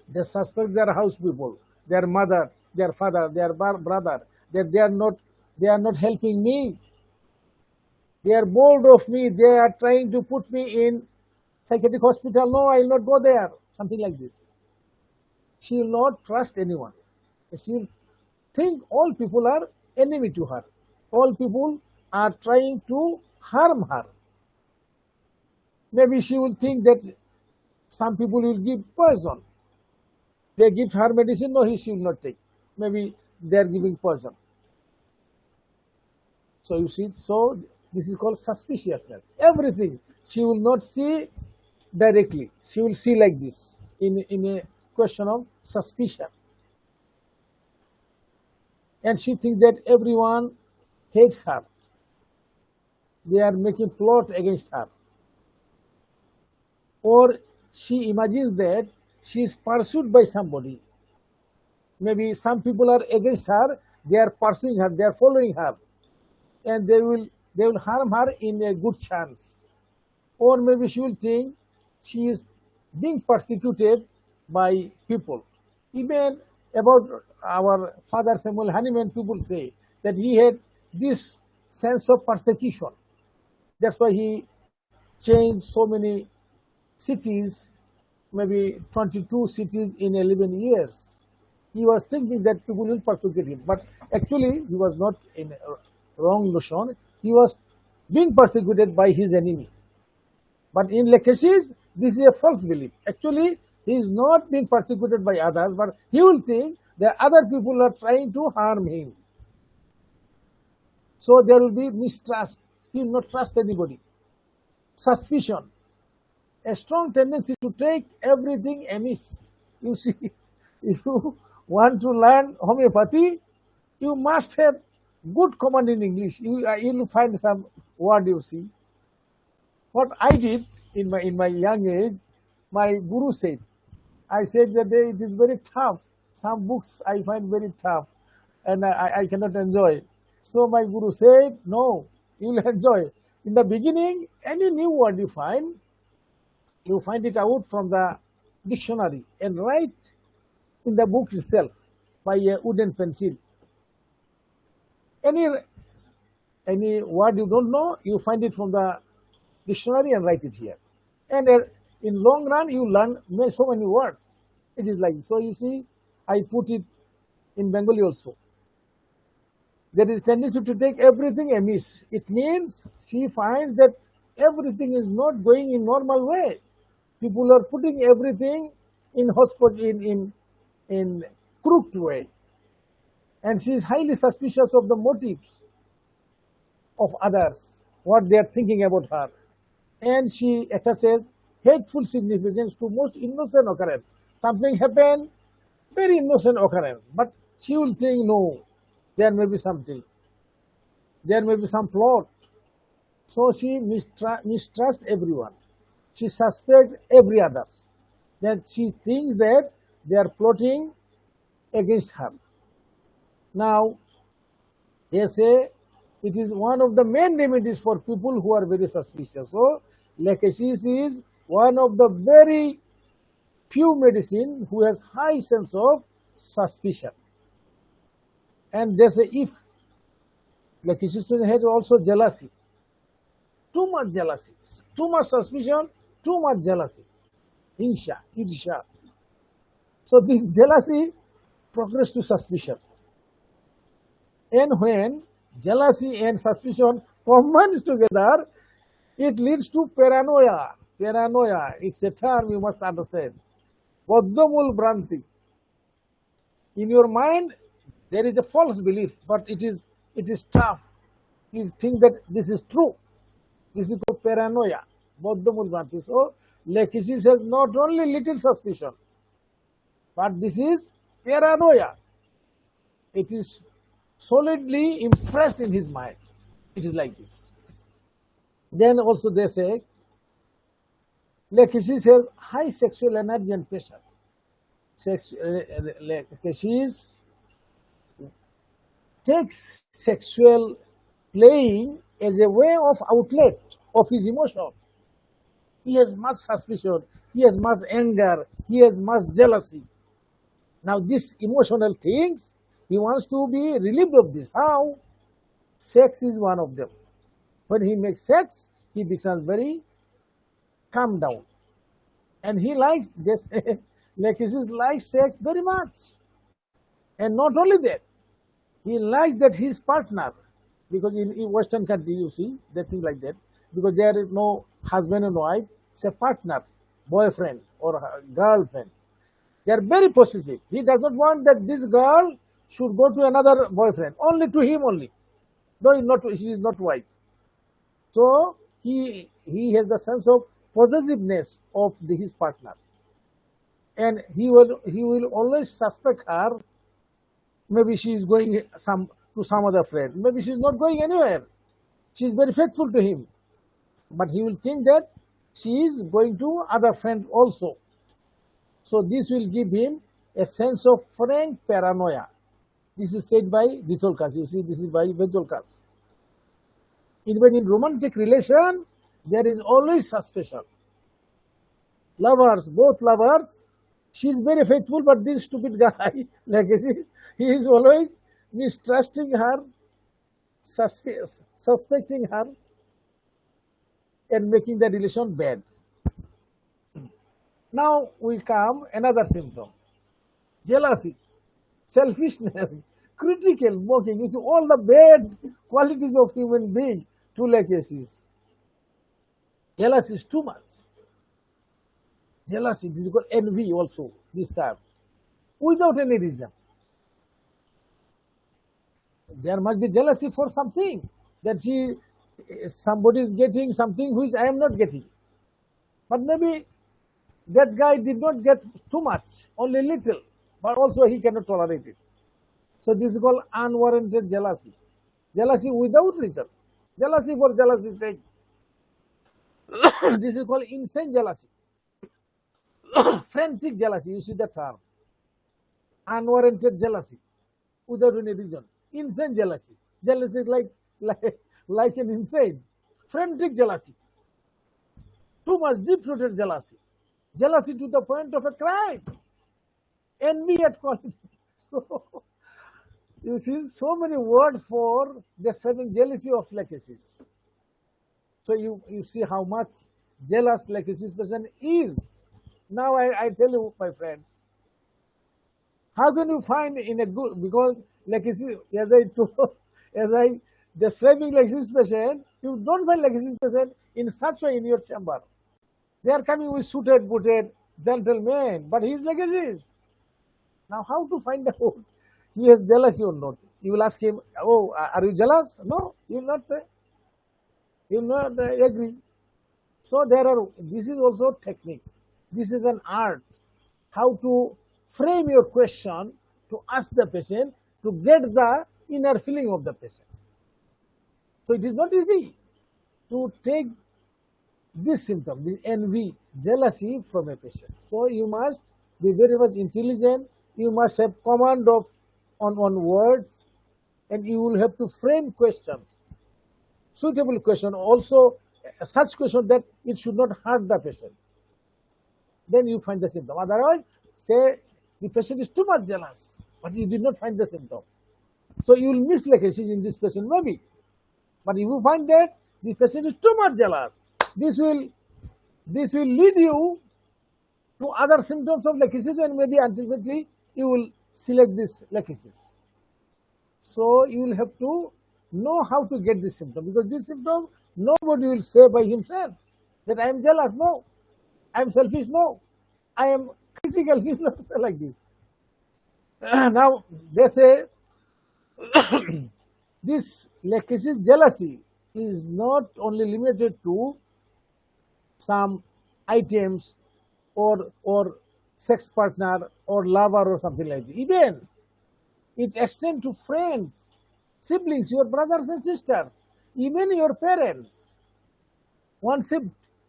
They suspect their house people, their mother, their father, their brother, that they are not helping me. They are bored of me. They are trying to put me in psychiatric hospital. No, I will not go there. Something like this. She will not trust anyone. She will think all people are enemy to her. All people are trying to harm her. Maybe she will think that some people will give poison. They give her medicine, no, she will not take. Maybe they are giving poison. So you see, so this is called suspiciousness. Everything she will not see directly. She will see like this in a question of suspicion. And she thinks that everyone hates her. They are making plot against her. Or she imagines that she is pursued by somebody. Maybe some people are against her, they are pursuing her, they are following her, and they will harm her in a good chance. Or maybe she will think she is being persecuted by people. Even about our father Samuel Hahnemann, people say that he had this sense of persecution. That's why he changed so many cities, maybe 22 cities in 11 years. He was thinking that people will persecute him, but actually he was not in a wrong notion. He was being persecuted by his enemy. But in Lekeshis, this is a false belief. Actually, he is not being persecuted by others, but he will think that other people are trying to harm him. So there will be mistrust. He will not trust anybody. Suspicion. A strong tendency to take everything amiss. You see, if you want to learn homeopathy, you must have good command in English. You will find some word you see. What I did in my young age, my guru said, I said that it is very tough. Some books I find very tough and I cannot enjoy. So my guru said, no, you will enjoy. In the beginning, any new word you find it out from the dictionary and write in the book itself by a wooden pencil. Any word you don't know, you find it from the dictionary and write it here. And in long run, you learn so many words. It is like this. So you see, I put it in Bengali also. There is tendency to take everything amiss. It means she finds that everything is not going in normal way. People are putting everything in crooked way. And she is highly suspicious of the motives of others, what they are thinking about her. And she attaches hateful significance to most innocent occurrence. Something happened, very innocent occurrence, but she will think, no, there may be something. There may be some plot. So she mistrusts everyone. She suspects every other. That she thinks that they are plotting against her. Now, they say it is one of the main remedies for people who are very suspicious. So, Lekeshis is one of the very few medicine who has high sense of suspicion. And they say if Lekeshis has also jealousy, too much jealousy, too much suspicion, too much jealousy, irsha. So this jealousy progresses to suspicion. And when jealousy and suspicion combines together, it leads to paranoia. Paranoia, it's a term you must understand. Baddhamul Branti. In your mind, there is a false belief, but it is tough. You think that this is true. This is called paranoia. Baddhamul Branti. So, Lekeshis has not only little suspicion, but this is paranoia. It is solidly impressed in his mind. It is like this. Then also they say, Lekeshis has high sexual energy and passion. Lekeshis takes sexual playing as a way of outlet of his emotion. He has much suspicion, he has much anger, he has much jealousy. Now these emotional things, he wants to be relieved of this. How? Sex is one of them. When he makes sex, he becomes very calm down. And he likes this, Lekeshis likes sex very much. And not only that, He likes that his partner, because in Western country you see they think like that, because there is no husband and wife, it's a partner, boyfriend or girlfriend. They are very possessive. He does not want that this girl should go to another boyfriend, only to him only. No, she is not wife. So he has the sense of possessiveness of his partner, and he will always suspect her. Maybe she is going to some other friend. Maybe she is not going anywhere. She is very faithful to him, but he will think that she is going to other friend also. So this will give him a sense of frank paranoia. This is said by Vitolkas. You see, this is by Vitolkas. Even in romantic relation, there is always suspicion. Lovers, both lovers, she is very faithful, but this stupid guy, like he is always mistrusting her, suspecting her, and making the relation bad. Now we come another symptom: jealousy, selfishness, critical, mocking. You see all the bad qualities of human being to Lachesis. Jealousy is too much. Jealousy, this is called envy also, this time, without any reason. There must be jealousy for something, that somebody is getting something which I am not getting. But maybe that guy did not get too much, only little, but also he cannot tolerate it. So this is called unwarranted jealousy. Jealousy without reason. Jealousy for jealousy's sake. This is called insane jealousy. Frantic jealousy, you see the term. Unwarranted jealousy, without any reason. Insane jealousy. Jealousy is like an insane. Frantic jealousy. Too much deep-rooted jealousy. Jealousy to the point of a crime. Envy at quality. So, you see, so many words for describing jealousy of Lachesis. So you see how much jealous Lachesis person is. Now I tell you, my friends, how can you find in a good, because Lachesis, as I describing Lachesis person, you don't find Lachesis person in such way in your chamber. They are coming with suited, booted gentlemen, but he is Lachesis. Now how to find out he has jealousy or not? You will ask him, oh, are you jealous? No, he will not say. He will not agree. So this is also technique. This is an art, how to frame your question to ask the patient to get the inner feeling of the patient. So it is not easy to take this symptom, this envy, jealousy from a patient. So you must be very much intelligent. You must have command on words, and you will have to frame questions, suitable question, also such question that it should not hurt the patient. Then you find the symptom. Otherwise, say the patient is too much jealous, but you did not find the symptom. So you will miss Lachesis in this patient maybe. But if you find that the patient is too much jealous, this will lead you to other symptoms of Lachesis, and maybe ultimately you will select this Lachesis. So you will have to know how to get this symptom, because this symptom nobody will say by himself that I am jealous. No, I am selfish. No, I am critical. He will not say like this. Now they say this Lachesis jealousy is not only limited to some items or sex partner or lover or something like that. Even it extends to friends, siblings, your brothers and sisters, even your parents.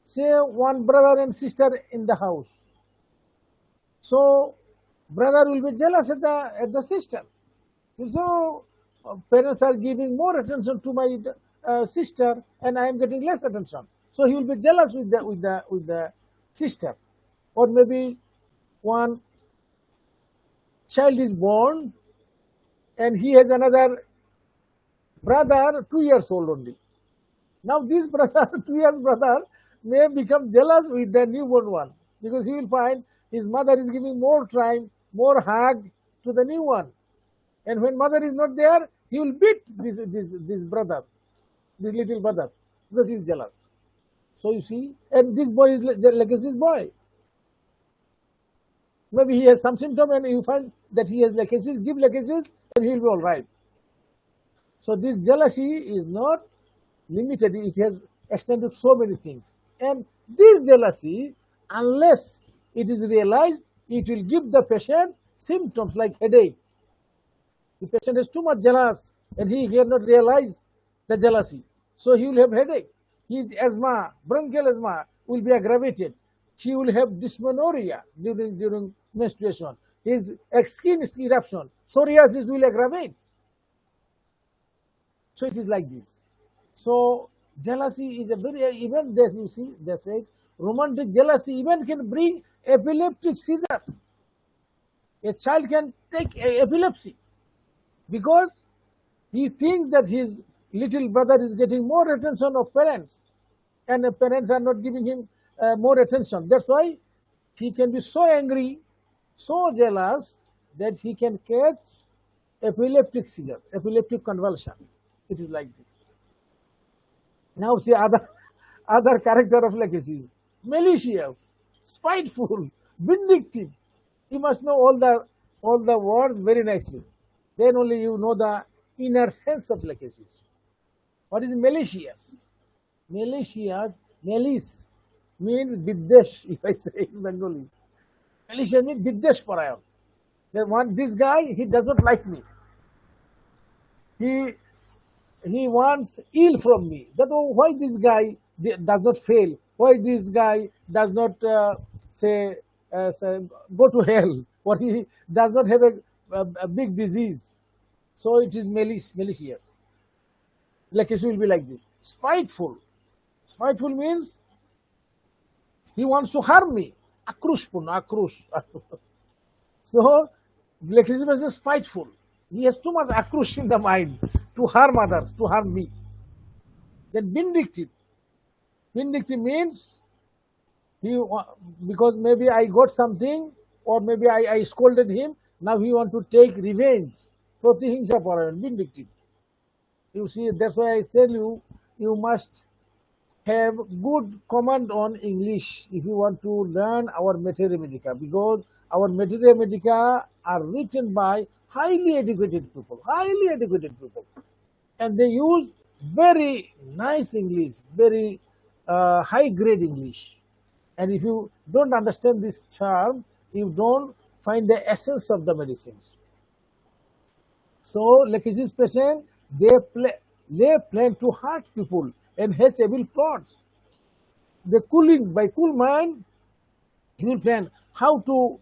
Say one brother and sister in the house. So brother will be jealous at the sister. So parents are giving more attention to my sister, and I am getting less attention. So he will be jealous with the sister. Or maybe one child is born and he has another brother 2 years old only. Now this brother, 2 years brother, may become jealous with the newborn one, because he will find his mother is giving more time, more hug to the new one. And when mother is not there, he will beat this brother, this little brother, because he is jealous. So you see, and this boy is Lekesi's boy. Maybe he has some symptom and you find that he has Lekesis, give Lekesis and he will be all right. So this jealousy is not limited, it has extended so many things. And this jealousy, unless it is realized, it will give the patient symptoms like headache. The patient is too much jealous and he cannot realize the jealousy. So he will have headache. His asthma, bronchial asthma will be aggravated. He will have dysmenorrhea during menstruation. His skin eruption, psoriasis will aggravate. So it is like this. So jealousy is a very, even this you see, they say romantic jealousy even can bring epileptic seizure. A child can take epilepsy because he thinks that his little brother is getting more attention of parents and the parents are not giving him more attention. That's why he can be so angry, so jealous that he can catch epileptic seizure, epileptic convulsion. It is like this. Now see other character of Lekesis: malicious, spiteful, vindictive. You must know all the words very nicely. Then only you know the inner sense of Lekesis. What is malicious? Malicious, malice means biddesh, if I say in Bengali. Malicious means biddesh parayan. This guy, he does not like me. He wants ill from me. That why this guy does not fail? Why this guy does not say go to hell? Or he does not have a big disease? So it is malicious. Lekesi will be like this. Spiteful. Spiteful means he wants to harm me. Akrushpurna, akrush. So Lekesi is spiteful. He has too much akrush in the mind to harm others, to harm me. Then vindictive. Vindictive means because maybe I got something or maybe I scolded him, now he want to take revenge. Pratihinsa parayan, vindictive. You see, that's why I tell you, you must have good command on English if you want to learn our Materia Medica, because our Materia Medica are written by highly educated people, and they use very nice English, very high grade English. And if you don't understand this term, you don't find the essence of the medicines. So Lekesi's patient, they plan to hurt people and has evil plots. By cool mind, he will plan how to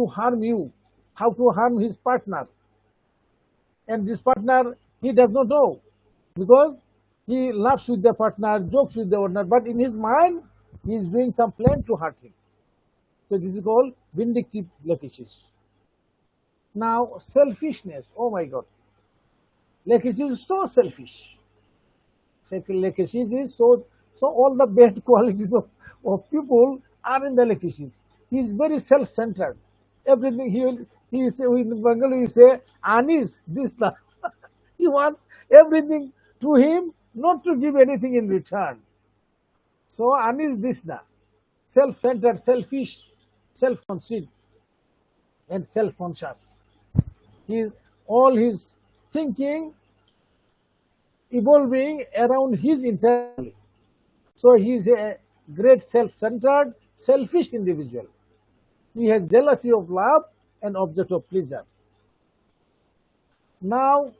harm you, how to harm his partner. And this partner, he does not know, because he laughs with the partner, jokes with the partner, but in his mind, he is doing some plan to hurt him. So this is called vindictive Lekesis. Now, selfishness. Oh my God. Lekesis is so selfish. Lekesis is so all the bad qualities of people are in the Lekesis. He is very self-centered. Everything he is in Bengali you say, Anis, this stuff. He wants everything to him, not to give anything in return. So Anis this na. Self-centered, selfish, self-conceit, and self-conscious. All his thinking evolving around his internally. So he is a great self-centered, selfish individual. He has jealousy of love and object of pleasure. Now,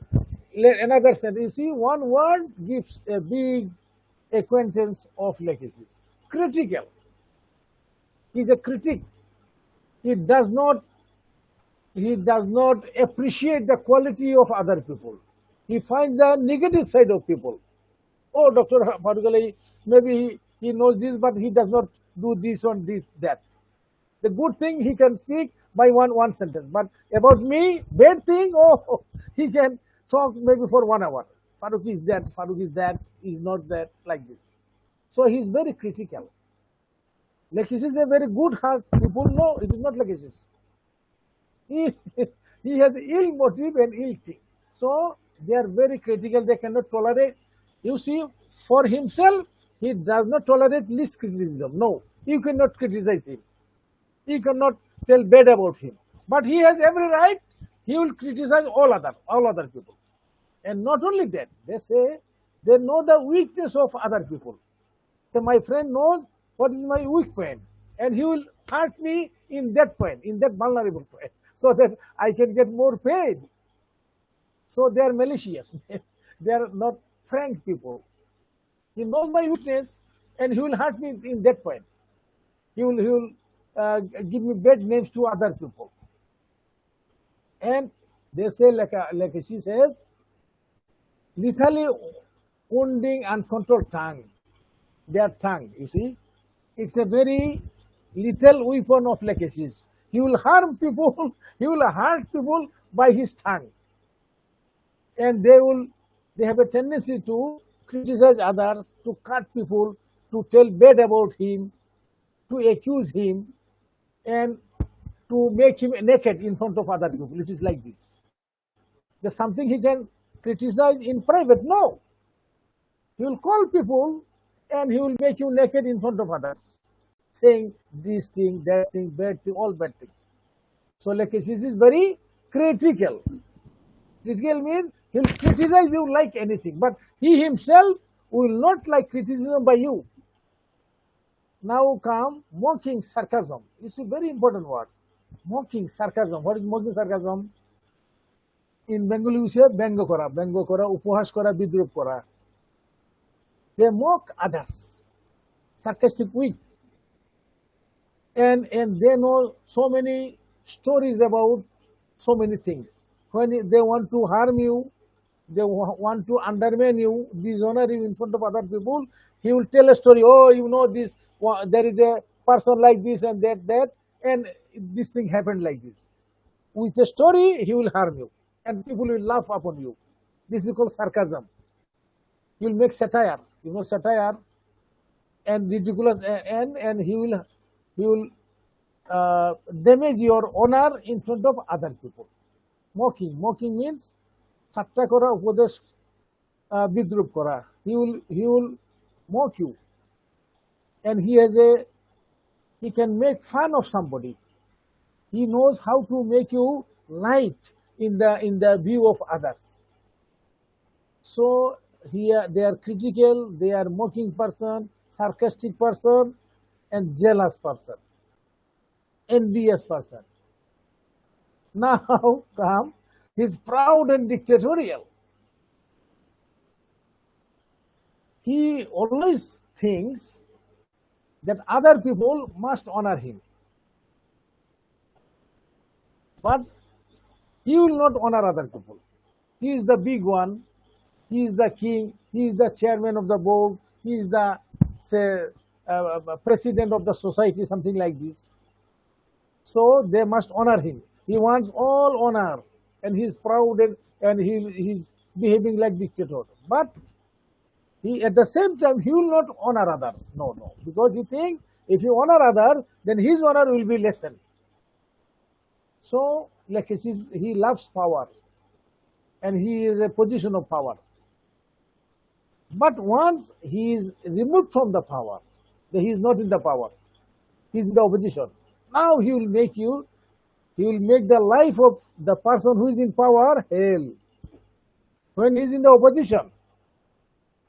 another sentence. You see, one word gives a big acquaintance of Lekesis. Critical. He is a critic. He does not appreciate the quality of other people. He finds the negative side of people. Oh, Dr. Farooq Alai, maybe he knows this, but he does not do this or this, that. The good thing he can speak by one sentence, but about me, bad thing, oh, he can talk maybe for 1 hour. Farooq is that, Farooq is that, is not that, like this. So he is very critical. Lekesis is a very good heart. People know it is not Lekesis. He has ill motive and ill thing. So they are very critical. They cannot tolerate. You see, for himself, he does not tolerate least criticism. No, you cannot criticize him. You cannot tell bad about him. But he has every right. He will criticize all other people. And not only that, they say they know the weakness of other people. So my friend knows what is my weak point, and he will hurt me in that point, in that vulnerable point, so that I can get more pain. So they are malicious. They are not frank people. He knows my weakness, and he will hurt me in that point. He will give me bad names to other people. And they say, like she says, lethally wounding uncontrolled tongue. Their tongue, you see, it's a very lethal weapon of Lekeshis. He will harm people, he will hurt people by his tongue. And they have a tendency to criticize others, to cut people, to tell bad about him, to accuse him, and to make him naked in front of other people. It is like this. There's something he can criticize in private. No. He will call people and he will make you naked in front of others, saying this thing, that thing, bad thing, all bad things. So Lekeshis is very critical. Critical means he will criticize you like anything, but he himself will not like criticism by you. Now come mocking sarcasm. You see, very important word. Mocking sarcasm. What is mocking sarcasm? In Bengali we say bengo kora, upohas kora, bidrup kora. They mock others, sarcastic weak, and they know so many stories about so many things. When they want to harm you, they want to undermine you, dishonor you in front of other people, he will tell a story. Oh, you know this, there is a person like this and that, and this thing happened like this. With a story, he will harm you, and people will laugh upon you. This is called sarcasm. He will make satire, satire, and ridiculous, and he will damage your honor in front of other people. Mocking means ঠাট্টা করা, উপদেশ বিদ্রুপ করা. He will mock you, and he can make fun of somebody. He knows how to make you light in the view of others. So here they are critical, they are mocking person, sarcastic person, and jealous person, envious person. Now come, he's proud and dictatorial. He always thinks that other people must honor him, but he will not honor other people. He is the big one. He is the king. He is the chairman of the board. He is the, say, president of the society, something like this. So they must honor him. He wants all honor, and he is proud, and he's behaving like dictator. But at the same time, he will not honor others. No, because he thinks if you honor others, then his honor will be lessened. So, like he loves power, and he is a position of power. But once he is removed from the power, he is not in the power, he is in the opposition. Now he will make the life of the person who is in power hell. When he is in the opposition,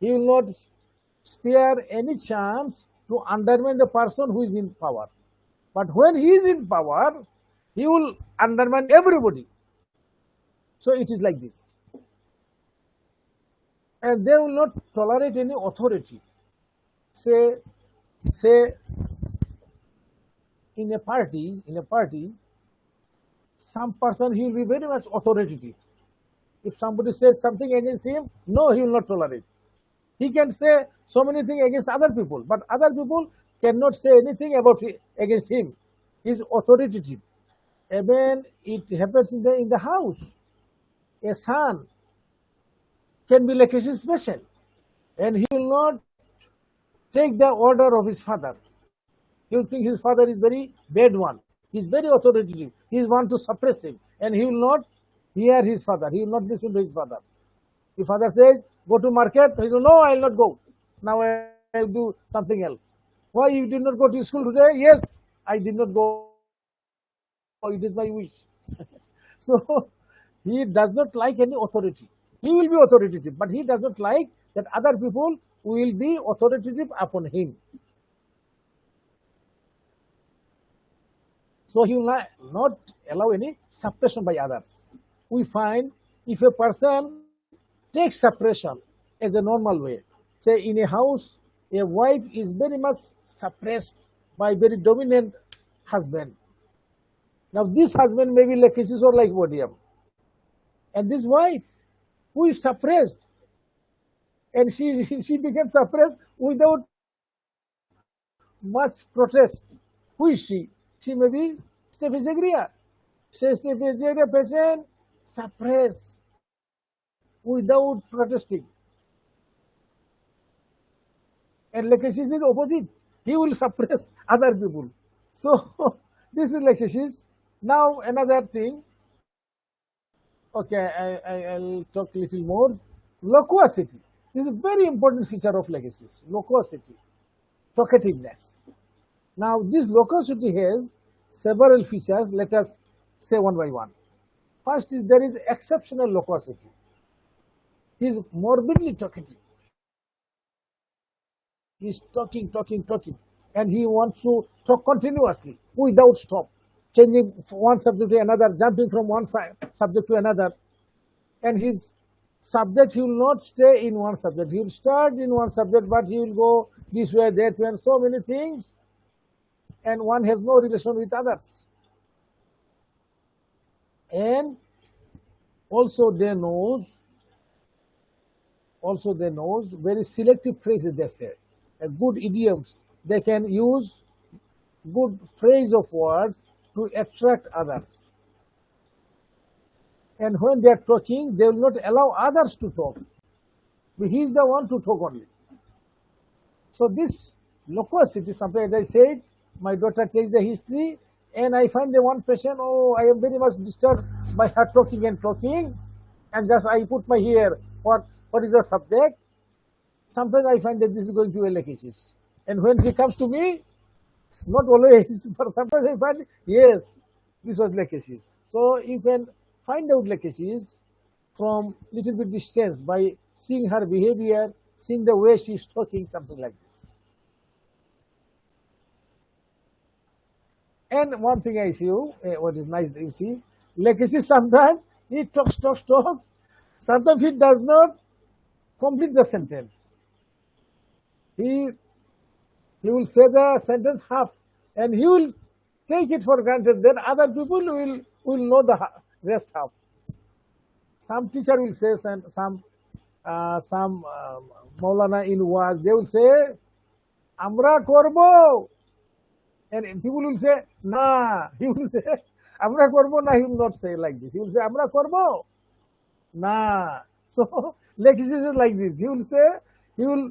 he will not spare any chance to undermine the person who is in power. But when he is in power, he will undermine everybody. So it is like this. And they will not tolerate any authority. Say in a party, some person, he will be very much authoritative. If somebody says something against him, no, he will not tolerate. He can say so many things against other people, but other people cannot say anything against him. He is authoritative. Even it happens in the house. A son can be like a special, and he will not take the order of his father. He will think his father is very bad one. He is very authoritative. He is want to suppress him. and he will not hear his father. He will not listen to his father. If father says, go to market, he will, no, I will not go. Now I will do something else. Why you did not go to school today? Yes, I did not go. It is my wish. So he does not like any authority. He will be authoritative, but he does not like that other people will be authoritative upon him. So he will not allow any suppression by others. We find if a person takes suppression as a normal way, say in a house, a wife is very much suppressed by very dominant husband. Now this husband may be like Kisis or like Wadiam. And this wife, who is suppressed, and she became suppressed without much protest. Who is she? She may be Steffi Zegria. Steffi Zegria person suppressed without protesting. And Lekeshis is opposite. He will suppress other people. So this is Lekeshis. Now another thing. Okay, I'll talk a little more. Loquacity. This is a very important feature of Lekeshis. Loquacity. Talkativeness. Now this loquacity has several features. Let us say one by one. First is there is exceptional loquacity. He is morbidly talkative. He is talking, and he wants to talk continuously without stop, changing from one subject to another, jumping from one subject to another. And his subject, he will not stay in one subject. He will start in one subject, but he will go this way, that way, and so many things. And one has no relation with others. And also they knows very selective phrases they say. Good idioms. They can use good phrase of words to attract others. And when they are talking, they will not allow others to talk. He is the one to talk only. So this loquacity, something as I said, my daughter takes the history, and I find the one patient, oh, I am very much disturbed by her talking, and just I put my ear, what is the subject? Sometimes I find that this is going to be Lekeshis. And when she comes to me, not always, but sometimes I find, yes, this was Lekeshis. So you can find out Lekeshis from little bit distance by seeing her behavior, seeing the way she is talking, something like this. And one thing I see, what is nice, you see, Lekeshis sometimes he talks. Sometimes he does not complete the sentence. He will say the sentence half, and he will take it for granted that other people will know the rest half. Some teacher will say, some Maulana in Waz, they will say, Amra korbo. And people will say, nah. He will say, Amra korbo, nah. He will not say like this. He will say, Amra korbo. Nah. So, Lekeshis is like this. He will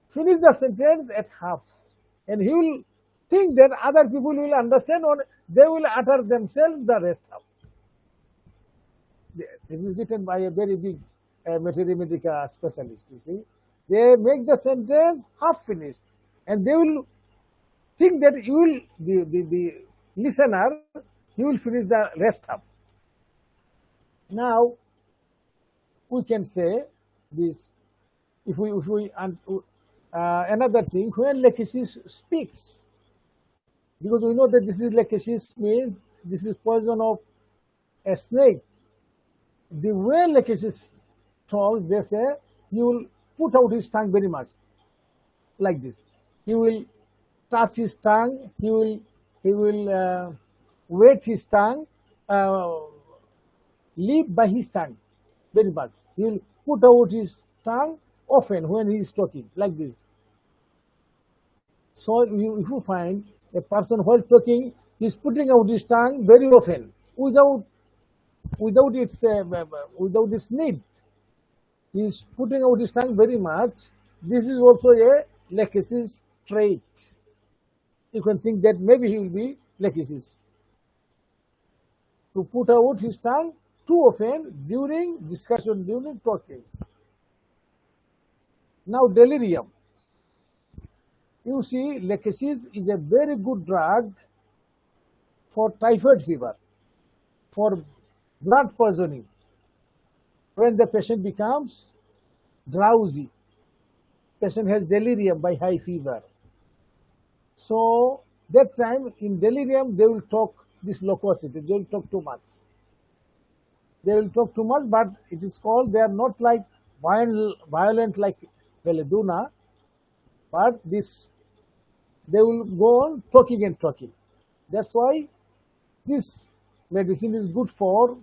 finish the sentence at half. And he will think that other people will understand, or they will utter themselves the rest half. This is written by a very big Mathematical specialist, you see. They make the sentence half finished, and they will think that you will, the listener, he will finish the rest half. Now, we can say this, if we another thing, when Lekeshis speaks, because we know that this is Lekeshis means this is poison of a snake. The way Lekeshis talks, they say, he will put out his tongue very much, like this. He will touch his tongue, he will wet his tongue, live by his tongue very much. He will put out his tongue often when he is talking, like this. So if you find a person while talking, he is putting out his tongue very often, without its need. He is putting out his tongue very much. This is also a Lekeshis trait. You can think that maybe he will be Lekeshis. to put out his tongue too often during discussion, during talking. Now, delirium. You see, lachesis is a very good drug for typhoid fever, for blood poisoning, when the patient becomes drowsy. Patient has delirium by high fever. So that time in delirium they will talk this loquacity, they will talk too much. They will talk too much, but it is called, they are not like violent like belladonna, but this they will go on talking and talking. That's why this medicine is good for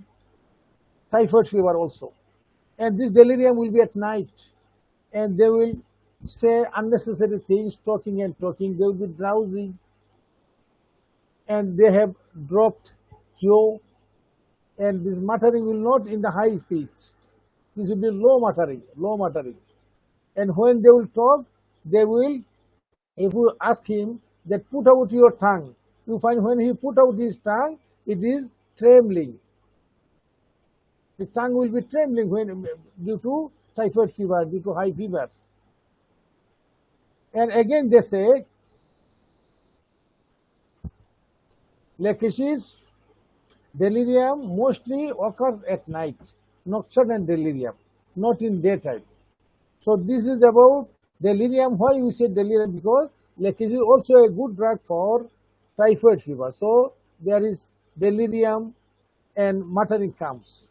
typhoid fever also. And this delirium will be at night, and they will say unnecessary things, talking and talking. They will be drowsy, and they have dropped jaw, and this muttering will not in the high pitch. This will be low muttering, low muttering. And when they will talk, they will, if you ask him that put out your tongue, you find when he put out his tongue, it is trembling. The tongue will be trembling when due to typhoid fever, due to high fever. And again they say, lachesis, delirium mostly occurs at night, nocturnal delirium, not in daytime. So this is about delirium. Why we say delirium? Because lachesis is also a good drug for typhoid fever. So there is delirium and muttering comes.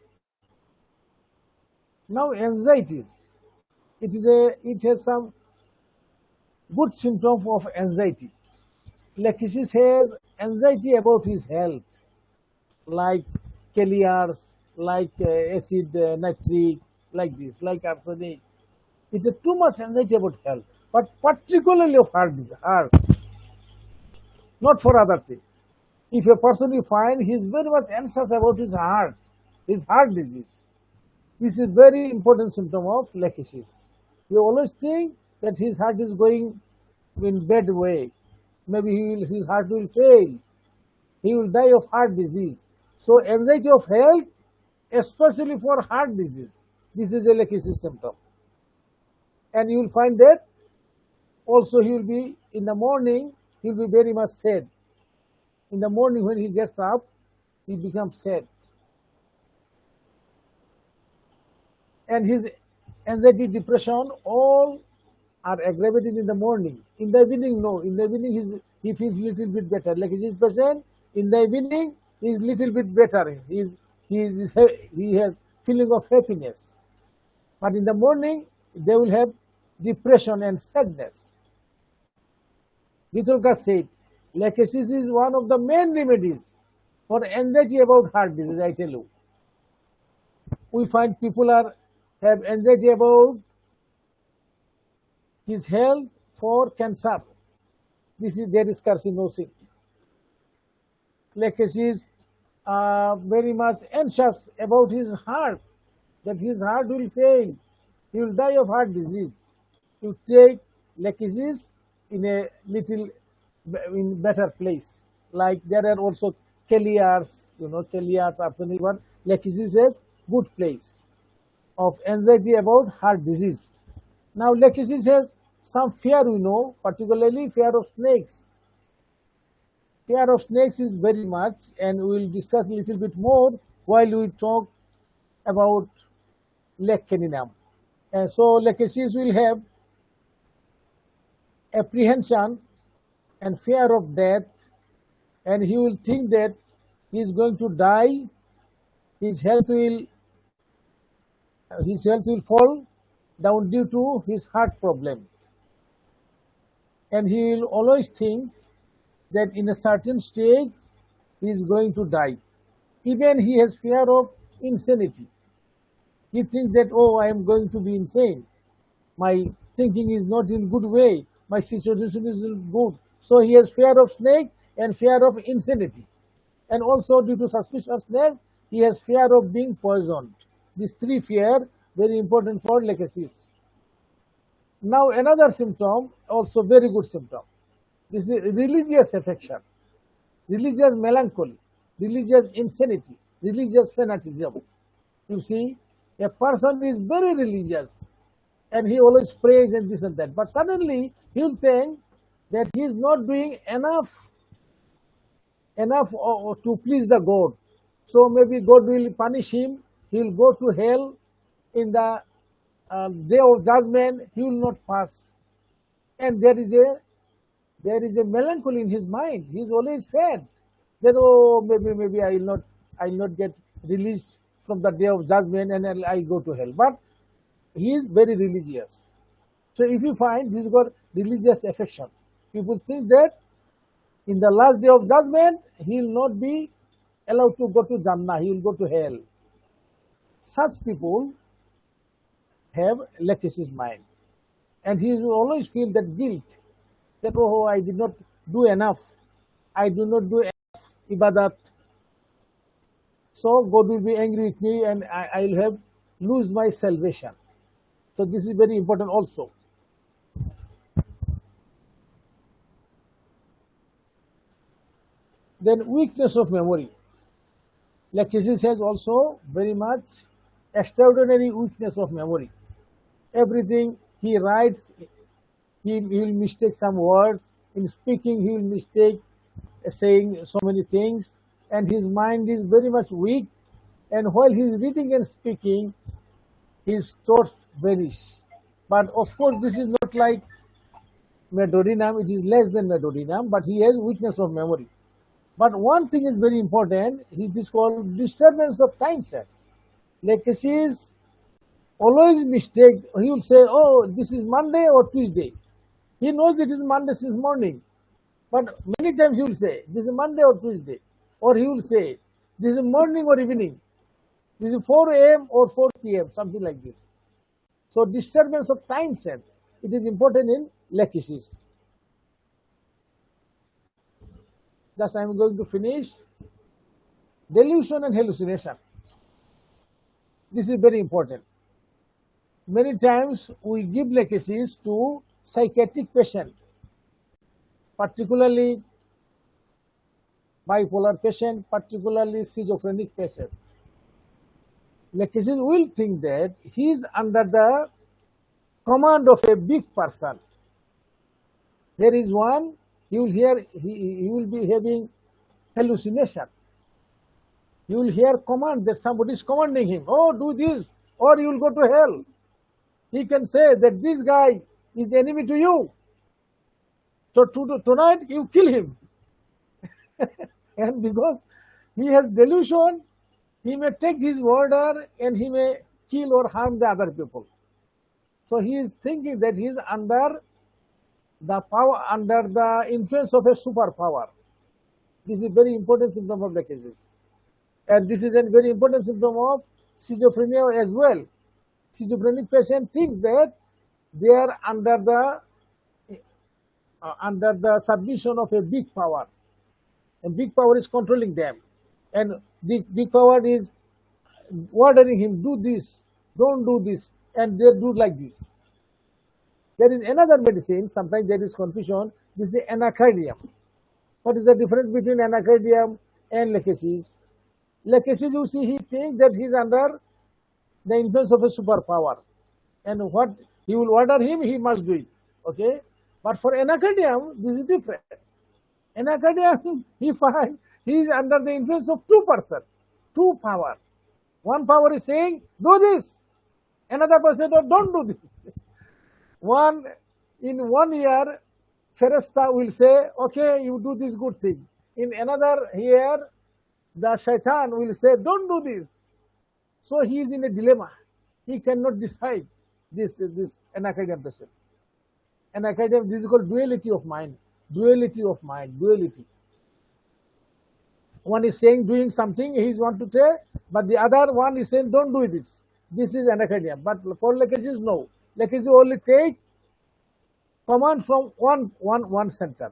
Now anxieties, it has some good symptom of anxiety. Lachesis has anxiety about his health, like Kelliars, like acid nitric, like this, like arsenic. It has too much anxiety about health, but particularly of heart disease, heart, not for other things. If a person you find he is very much anxious about his heart disease, this is very important symptom of lachesis. We always think that his heart is going in bad way. Maybe his heart will fail. He will die of heart disease. So anxiety of health, especially for heart disease, this is a lachesis symptom. And you will find that also he will be, in the morning, he will be very much sad. In the morning when he gets up, he becomes sad. And his anxiety, depression, all are aggravated in the morning. In the evening, no. In the evening, he feels little bit better. Like his patient, in the evening, he is little bit better. He has feeling of happiness. But in the morning, they will have depression and sadness. Vithoka said, lachesis is one of the main remedies for anxiety about heart disease, I tell you. We find people have anxiety about his health for cancer. There is carcinosis. Lachesis very much anxious about his heart, that his heart will fail. He will die of heart disease. You take lachesis in a little in better place. Like there are also Kelliars, Kelliars, arsenic one. Lachesis is a good place of anxiety about heart disease. Now lachesis has some fear, we know, particularly fear of snakes. Fear of snakes is very much, and we will discuss a little bit more while we talk about lake caninum. And so lachesis will have apprehension and fear of death, and he will think that he is going to die, his health will fall down due to his heart problem. And he will always think that in a certain stage he is going to die. Even he has fear of insanity. He thinks that, oh, I am going to be insane. My thinking is not in good way. My situation is good. So he has fear of snake and fear of insanity. And also due to suspicion of snake, he has fear of being poisoned. These three fear, very important for lachesis. Now another symptom, also very good symptom. This is religious affection, religious melancholy, religious insanity, religious fanaticism. You see, a person is very religious and he always prays and this and that, but suddenly he will think that he is not doing enough to please the God. So maybe God will punish him. He will go to hell in the day of judgment. He will not pass, and there is a melancholy in his mind. He is always sad that maybe I will not get released from the day of judgment and I go to hell. But he is very religious. So if you find this is called religious affection, people think that in the last day of judgment, he will not be allowed to go to Jannah, he will go to hell. Such people have lachesis mind. And he will always feel that guilt, that, oh, I did not do enough. I do not do enough ibadat. So God will be angry with me and I will have lose my salvation. So this is very important also. Then weakness of memory. Lachesis has also very much extraordinary weakness of memory. Everything he writes, he will mistake some words. In speaking, he will mistake saying so many things. And his mind is very much weak. And while he is reading and speaking, his thoughts vanish. But of course, this is not like Medodinam. It is less than Medodinam, but he has weakness of memory. But one thing is very important, it is called disturbance of time sets. Lachesis always mistake, he will say, oh, this is Monday or Tuesday. He knows it is Monday since morning. But many times he will say, this is Monday or Tuesday. Or he will say, this is morning or evening. This is 4 a.m. or 4 p.m., something like this. So disturbance of time sets, it is important in lachesis. Thus, I am going to finish. Delusion and hallucination. This is very important. Many times we give lachesis to psychiatric patients, particularly bipolar patient, particularly schizophrenic patient. Lachesis will think that he is under the command of a big person. There is one. He will hear, he will be having hallucination. He will hear command that somebody is commanding him. Oh, do this, or you will go to hell. He can say that this guy is enemy to you. So tonight you kill him. And because he has delusion, he may take his order and he may kill or harm the other people. So he is thinking that he is under the power, under the influence of a superpower. This is a very important symptom of lachesis. And this is a very important symptom of schizophrenia as well. Schizophrenic patient thinks that they are under the submission of a big power. And big power is controlling them. And the big power is ordering him, do this, don't do this, and they do like this. There is another medicine, sometimes there is confusion, this is anacardium. What is the difference between anacardium and lachesis? Lachesis, you see, he thinks that he is under the influence of a superpower. And what he will order him, he must do it. Okay? But for anacardium, this is different. Anacardium, he finds he is under the influence of two persons, two power. One power is saying, do this. Another person, don't do this. In 1 year, Feresta will say, okay, you do this good thing. In another year, the shaitan will say, don't do this. So he is in a dilemma. He cannot decide this anacardium person. Anacardium, this is called duality of mind. Duality of mind, duality. One is saying doing something, he wants to say, but the other one is saying don't do this. This is anacardium. But for lachesis, no. Lachesis only take command from one center.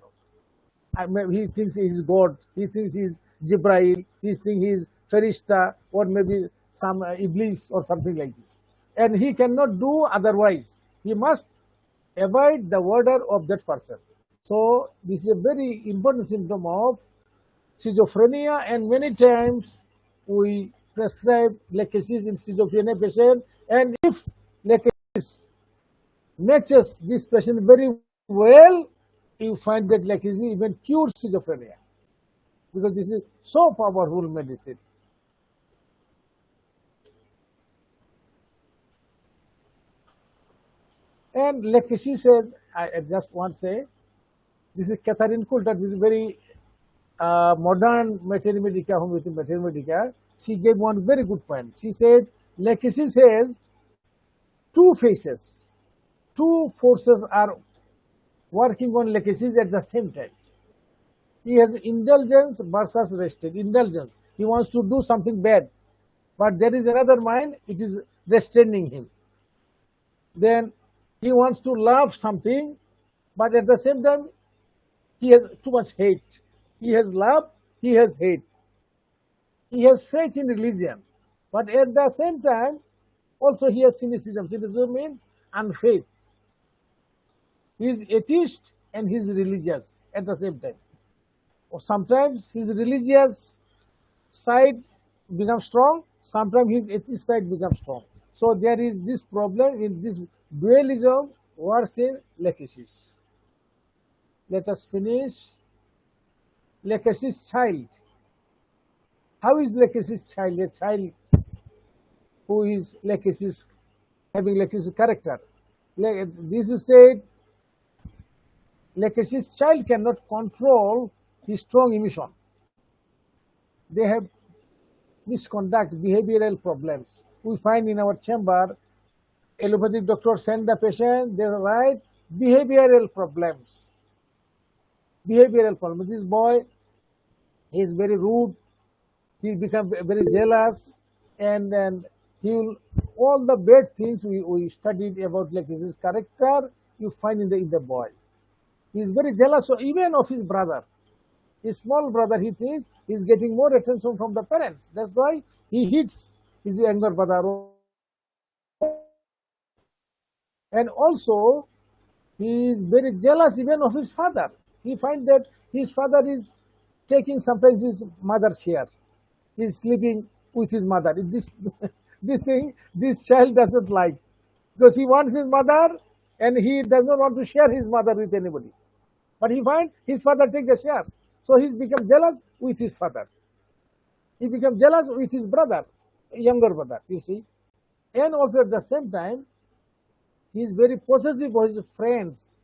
He thinks he is God, he thinks he is Jibrail, he thinks he is Ferishta, or maybe some Iblis or something like this. And he cannot do otherwise. He must avoid the order of that person. So this is a very important symptom of schizophrenia, and many times we prescribe lachesis in schizophrenia patient, and if lachesis matches this patient very well, you find that lachesis even cures schizophrenia, because this is so powerful medicine. And lachesis says, I just want to say, this is Catherine Coulter, this is very modern mathematical, homeopathy mathematical. She gave one very good point. She said, lachesis has two faces, two forces are working on lachesis at the same time. He has indulgence versus restraint. Indulgence, he wants to do something bad, but there is another mind, it is restraining him. Then he wants to love something, but at the same time, he has too much hate. He has love, he has hate. He has faith in religion, but at the same time, also he has cynicism. Cynicism means unfaith. He is atheist and he is religious at the same time. Or sometimes his religious side becomes strong, sometimes his atheist side becomes strong. So there is this problem in this dualism works in lachesis. Let us finish. Lachesis child. How is lachesis child? A child who is lachesis, having lachesis character. This is said, lachesis child cannot control his strong emotion. They have misconduct, behavioral problems. We find in our chamber, allopathic doctor send the patient, they write behavioral problems. Behavioral problems. This boy, he is very rude, he become very jealous, and then he will, all the bad things we studied about lachesis character, you find in the boy. He is very jealous even of his brother. His small brother, he thinks he is getting more attention from the parents. That's why he hits his younger brother. And also, he is very jealous even of his father. He finds that his father is taking sometimes his mother's share. He is sleeping with his mother. This child doesn't like, because he wants his mother and he does not want to share his mother with anybody. But he finds his father take the share. So he's become jealous with his father. He becomes jealous with his brother, younger brother, you see. And also at the same time, he is very possessive of his friends.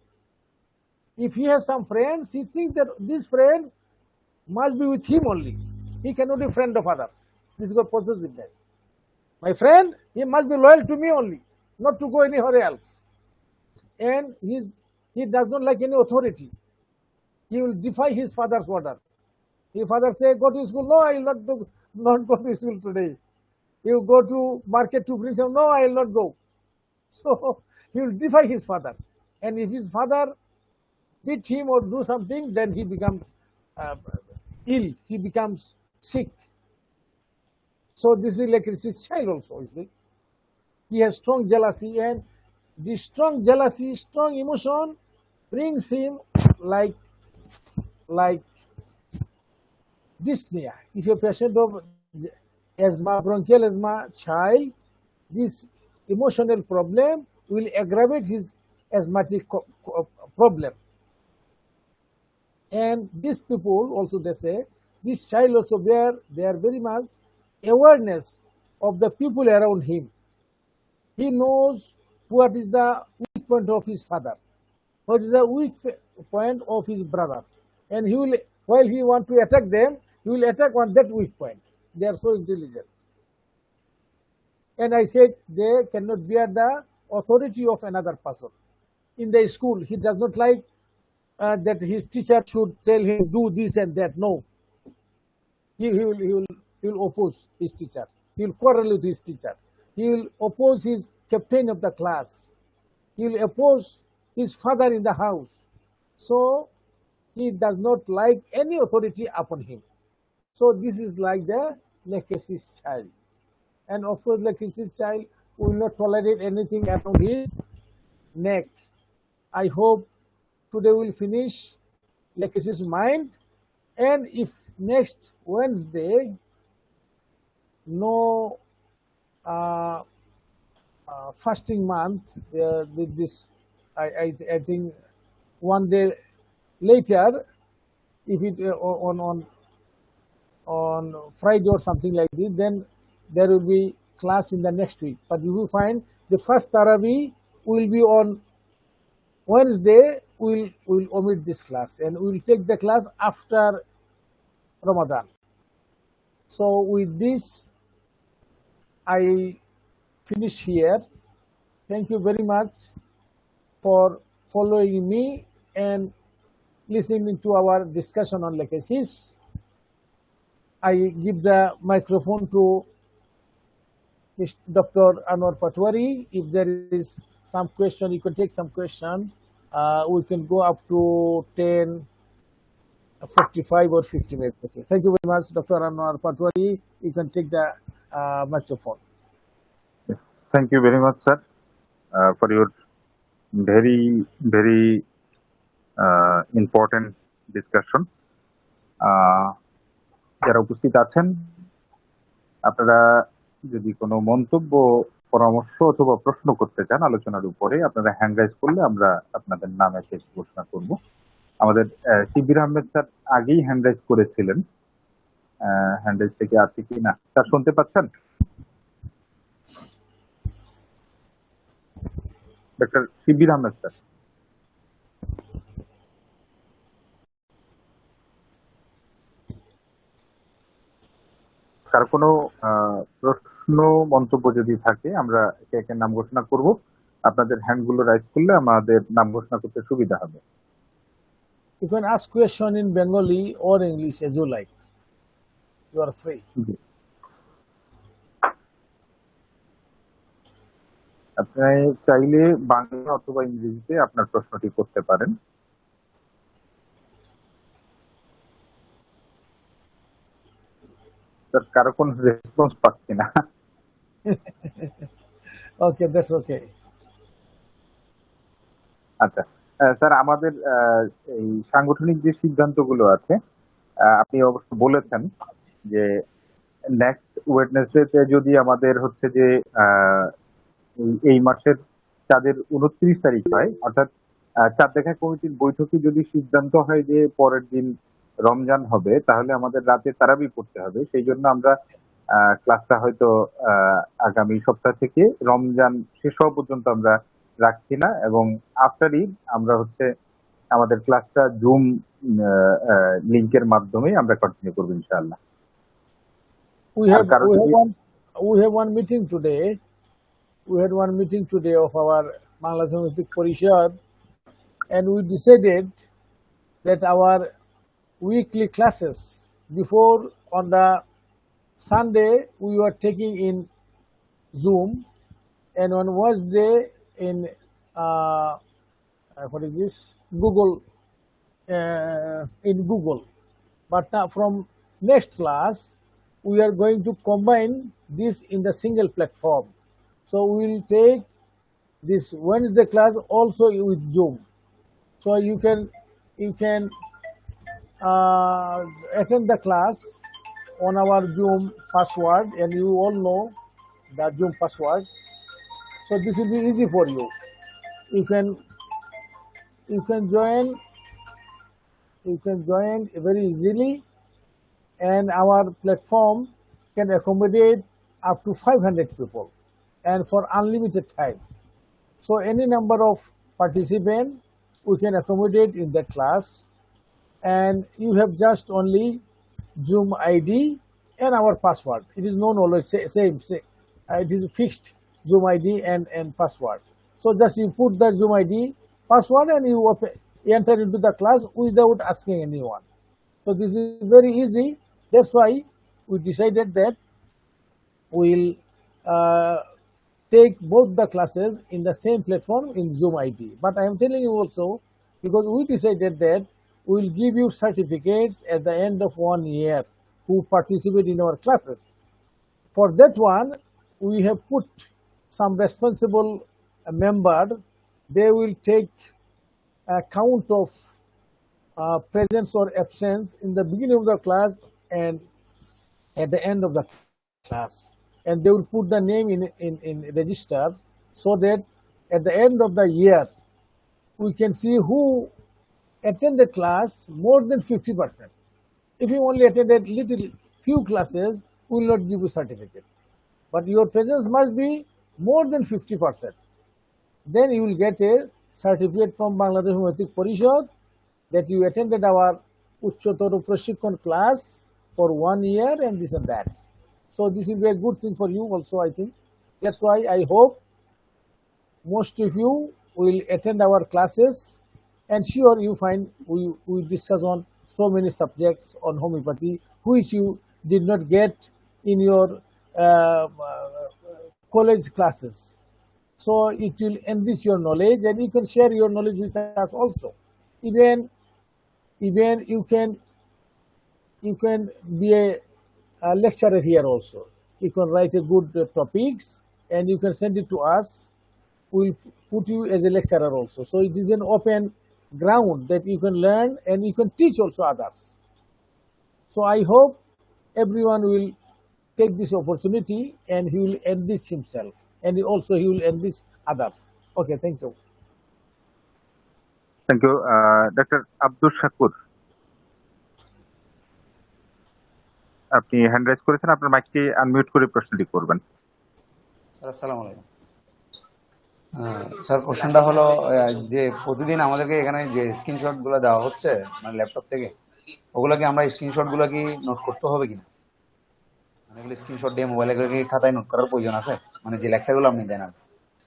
If he has some friends, he thinks that this friend must be with him only. He cannot be a friend of others. This is called possessiveness. My friend, he must be loyal to me only, not to go anywhere else. And he does not like any authority. He will defy his father's order. His father say, go to school. No, I will not go to school today. You go to market to bring him. No, I will not go. So he will defy his father. And if his father beat him or do something, then he becomes ill. He becomes sick. So this is like his child also, you see. He has strong jealousy, and this strong jealousy, strong emotion brings him like dyspnea. If you're a patient of asthma, bronchial asthma child, this emotional problem will aggravate his asthmatic problem. And these people also, they say, this child also, they are very much awareness of the people around him. He knows what is the weak point of his father, what is the weak point of his brother, and he will, while he want to attack them, he will attack on that weak point. They are so intelligent. And I said they cannot bear the authority of another person. In the school, he does not like that his teacher should tell him do this and that. No, he will oppose his teacher. He will quarrel with his teacher. He will oppose his captain of the class. He will oppose his father in the house. So he does not like any authority upon him. So this is like the lachesis child. And of course, lachesis child will not tolerate anything around his neck. I hope today we'll finish lachesis mind. And if next Wednesday no uh, fasting month. With this, I think one day later, if it on Friday or something like this, then there will be class in the next week. But you will find the first Taraweeh will be on Wednesday. We'll omit this class and we'll take the class after Ramadan. So with this, I finish here. Thank you very much for following me and listening to our discussion on legacies. I give the microphone to Dr. Anwar Patwari. If there is some question, you can take some question. We can go up to 10, 45 or 50 minutes. Okay. Thank you very much, Dr. Anwar Patwari. You can take the microphone. Thank you very much, sir, for your very, very important discussion. যারা উপস্থিত আছেন আপনারা যদি কোনো মন্তব্য পরামর্শ অথবা প্রশ্ন করতে চান আলোচনার উপরে আপনারা হ্যান্ড রাইজ করলে আমরা আপনাদের নাম এসে ঘোষণা করব আমাদের শিবির আহমেদ স্যার আগেই হ্যান্ড রাইজ করেছিলেন হ্যান্ড রাইজ থেকে আছে কি না স্যার শুনতে পাচ্ছেন ডক্টর শিবির আহমেদ স্যার কার কোনো প্রশ্ন মন্তব্য যদি থাকে আমরা একে একে নাম ঘোষণা করব আপনাদের হ্যান্ডগুলো রাইজ করলে আমাদের নাম ঘোষণা করতে সুবিধা হবে You can ask question in Bengali or English as you like. You are free. আপনি চাইলে বাংলা অথবা ইংরেজিতে আপনার প্রশ্নটি করতে পারেন স্যার কারো কোনো রেসপন্স পাচ্ছি না Okay, that's okay. আচ্ছা স্যার আমাদের এই সাংগঠনিক যে সিদ্ধান্তগুলো আছে আপনি অবশ্য বলেছেন যে নেক্সট ওয়েডনেসডেতে যদি আমাদের হচ্ছে যে এই মাসের চাঁদের 29 তারিখ হয় অর্থাৎ চাঁদ দেখা কমিটির বৈঠকে যদি সিদ্ধান্ত হয় যে পরের দিন রমজান হবে তাহলে আমাদের রাতে তারাবি পড়তে হবে সেই জন্য আমরা ক্লাসটা হয়তো আগামী সপ্তাহ থেকে রমজান শেষ হওয়া পর্যন্ত আমরা রাখছি না এবং আফটার ঈদ আমরা হচ্ছে আমাদের ক্লাসটা জুম লিংকের মাধ্যমে আমরা কন্টিনিউ করব ইনশাআল্লাহ We have one meeting today. We had one meeting today of our Bangladesh Homeopathic Parishad, and we decided that our weekly classes before on the Sunday we were taking in Zoom, and on Wednesday in what is this Google in Google. But now from next class we are going to combine this in the single platform. So we will take this Wednesday class also with Zoom. So you can attend the class on our Zoom password, and you all know the Zoom password. So this will be easy for you. You can join very easily, and our platform can accommodate up to 500 people and for unlimited time. So any number of participants we can accommodate in that class, and you have just only Zoom ID and our password. It is known always same. It is fixed Zoom ID and password. So just you put the Zoom ID password and you enter into the class without asking anyone. So this is very easy. That's why we decided that we'll take both the classes in the same platform in Zoom ID. But I am telling you also, because we decided that we'll give you certificates at the end of 1 year who participate in our classes. For that one, we have put some responsible member. They will take account of presence or absence in the beginning of the class and at the end of the class, and they will put the name in register, so that at the end of the year we can see who attended class more than 50%. If you only attended little few classes, we will not give you certificate. But your presence must be more than 50%. Then you will get a certificate from Bangladesh Homeopathic Parishad that you attended our Uchchotoru Prashikhan class for 1 year and this and that. So this will be a good thing for you also, I think. That's why I hope most of you will attend our classes, and sure you find we discuss on so many subjects on homeopathy which you did not get in your college classes. So it will enrich your knowledge, and you can share your knowledge with us also. Even you can be a lecturer here also. You can write a good topics and you can send it to us. We'll put you as a lecturer also. So it is an open ground that you can learn and you can teach also others. So I hope everyone will take this opportunity and he will enrich himself, and also he will enrich others. Okay, thank you. Thank you. Dr. Abdul Shakur, আপনি hand rise করেছেন, আপনার মাইকটি unmute করে প্রশ্নটি করবেন। Sir আসসালামু আলাইকুম। Sir কোশ্চেনটা হলো যে প্রতিদিন আমাদেরকে এখানে যে স্ক্রিনশট গুলো দেওয়া হচ্ছে মানে ল্যাপটপ থেকে, ওগুলো কি আমরা স্ক্রিনশট গুলো কি নোট করতে হবে কিনা? মানে এগুলো স্ক্রিনশট দিয়ে মোবাইলে করে কি খাতায় নোট করার প্রয়োজন আছে, মানে যে লেকচার গুলো আপনি দেন?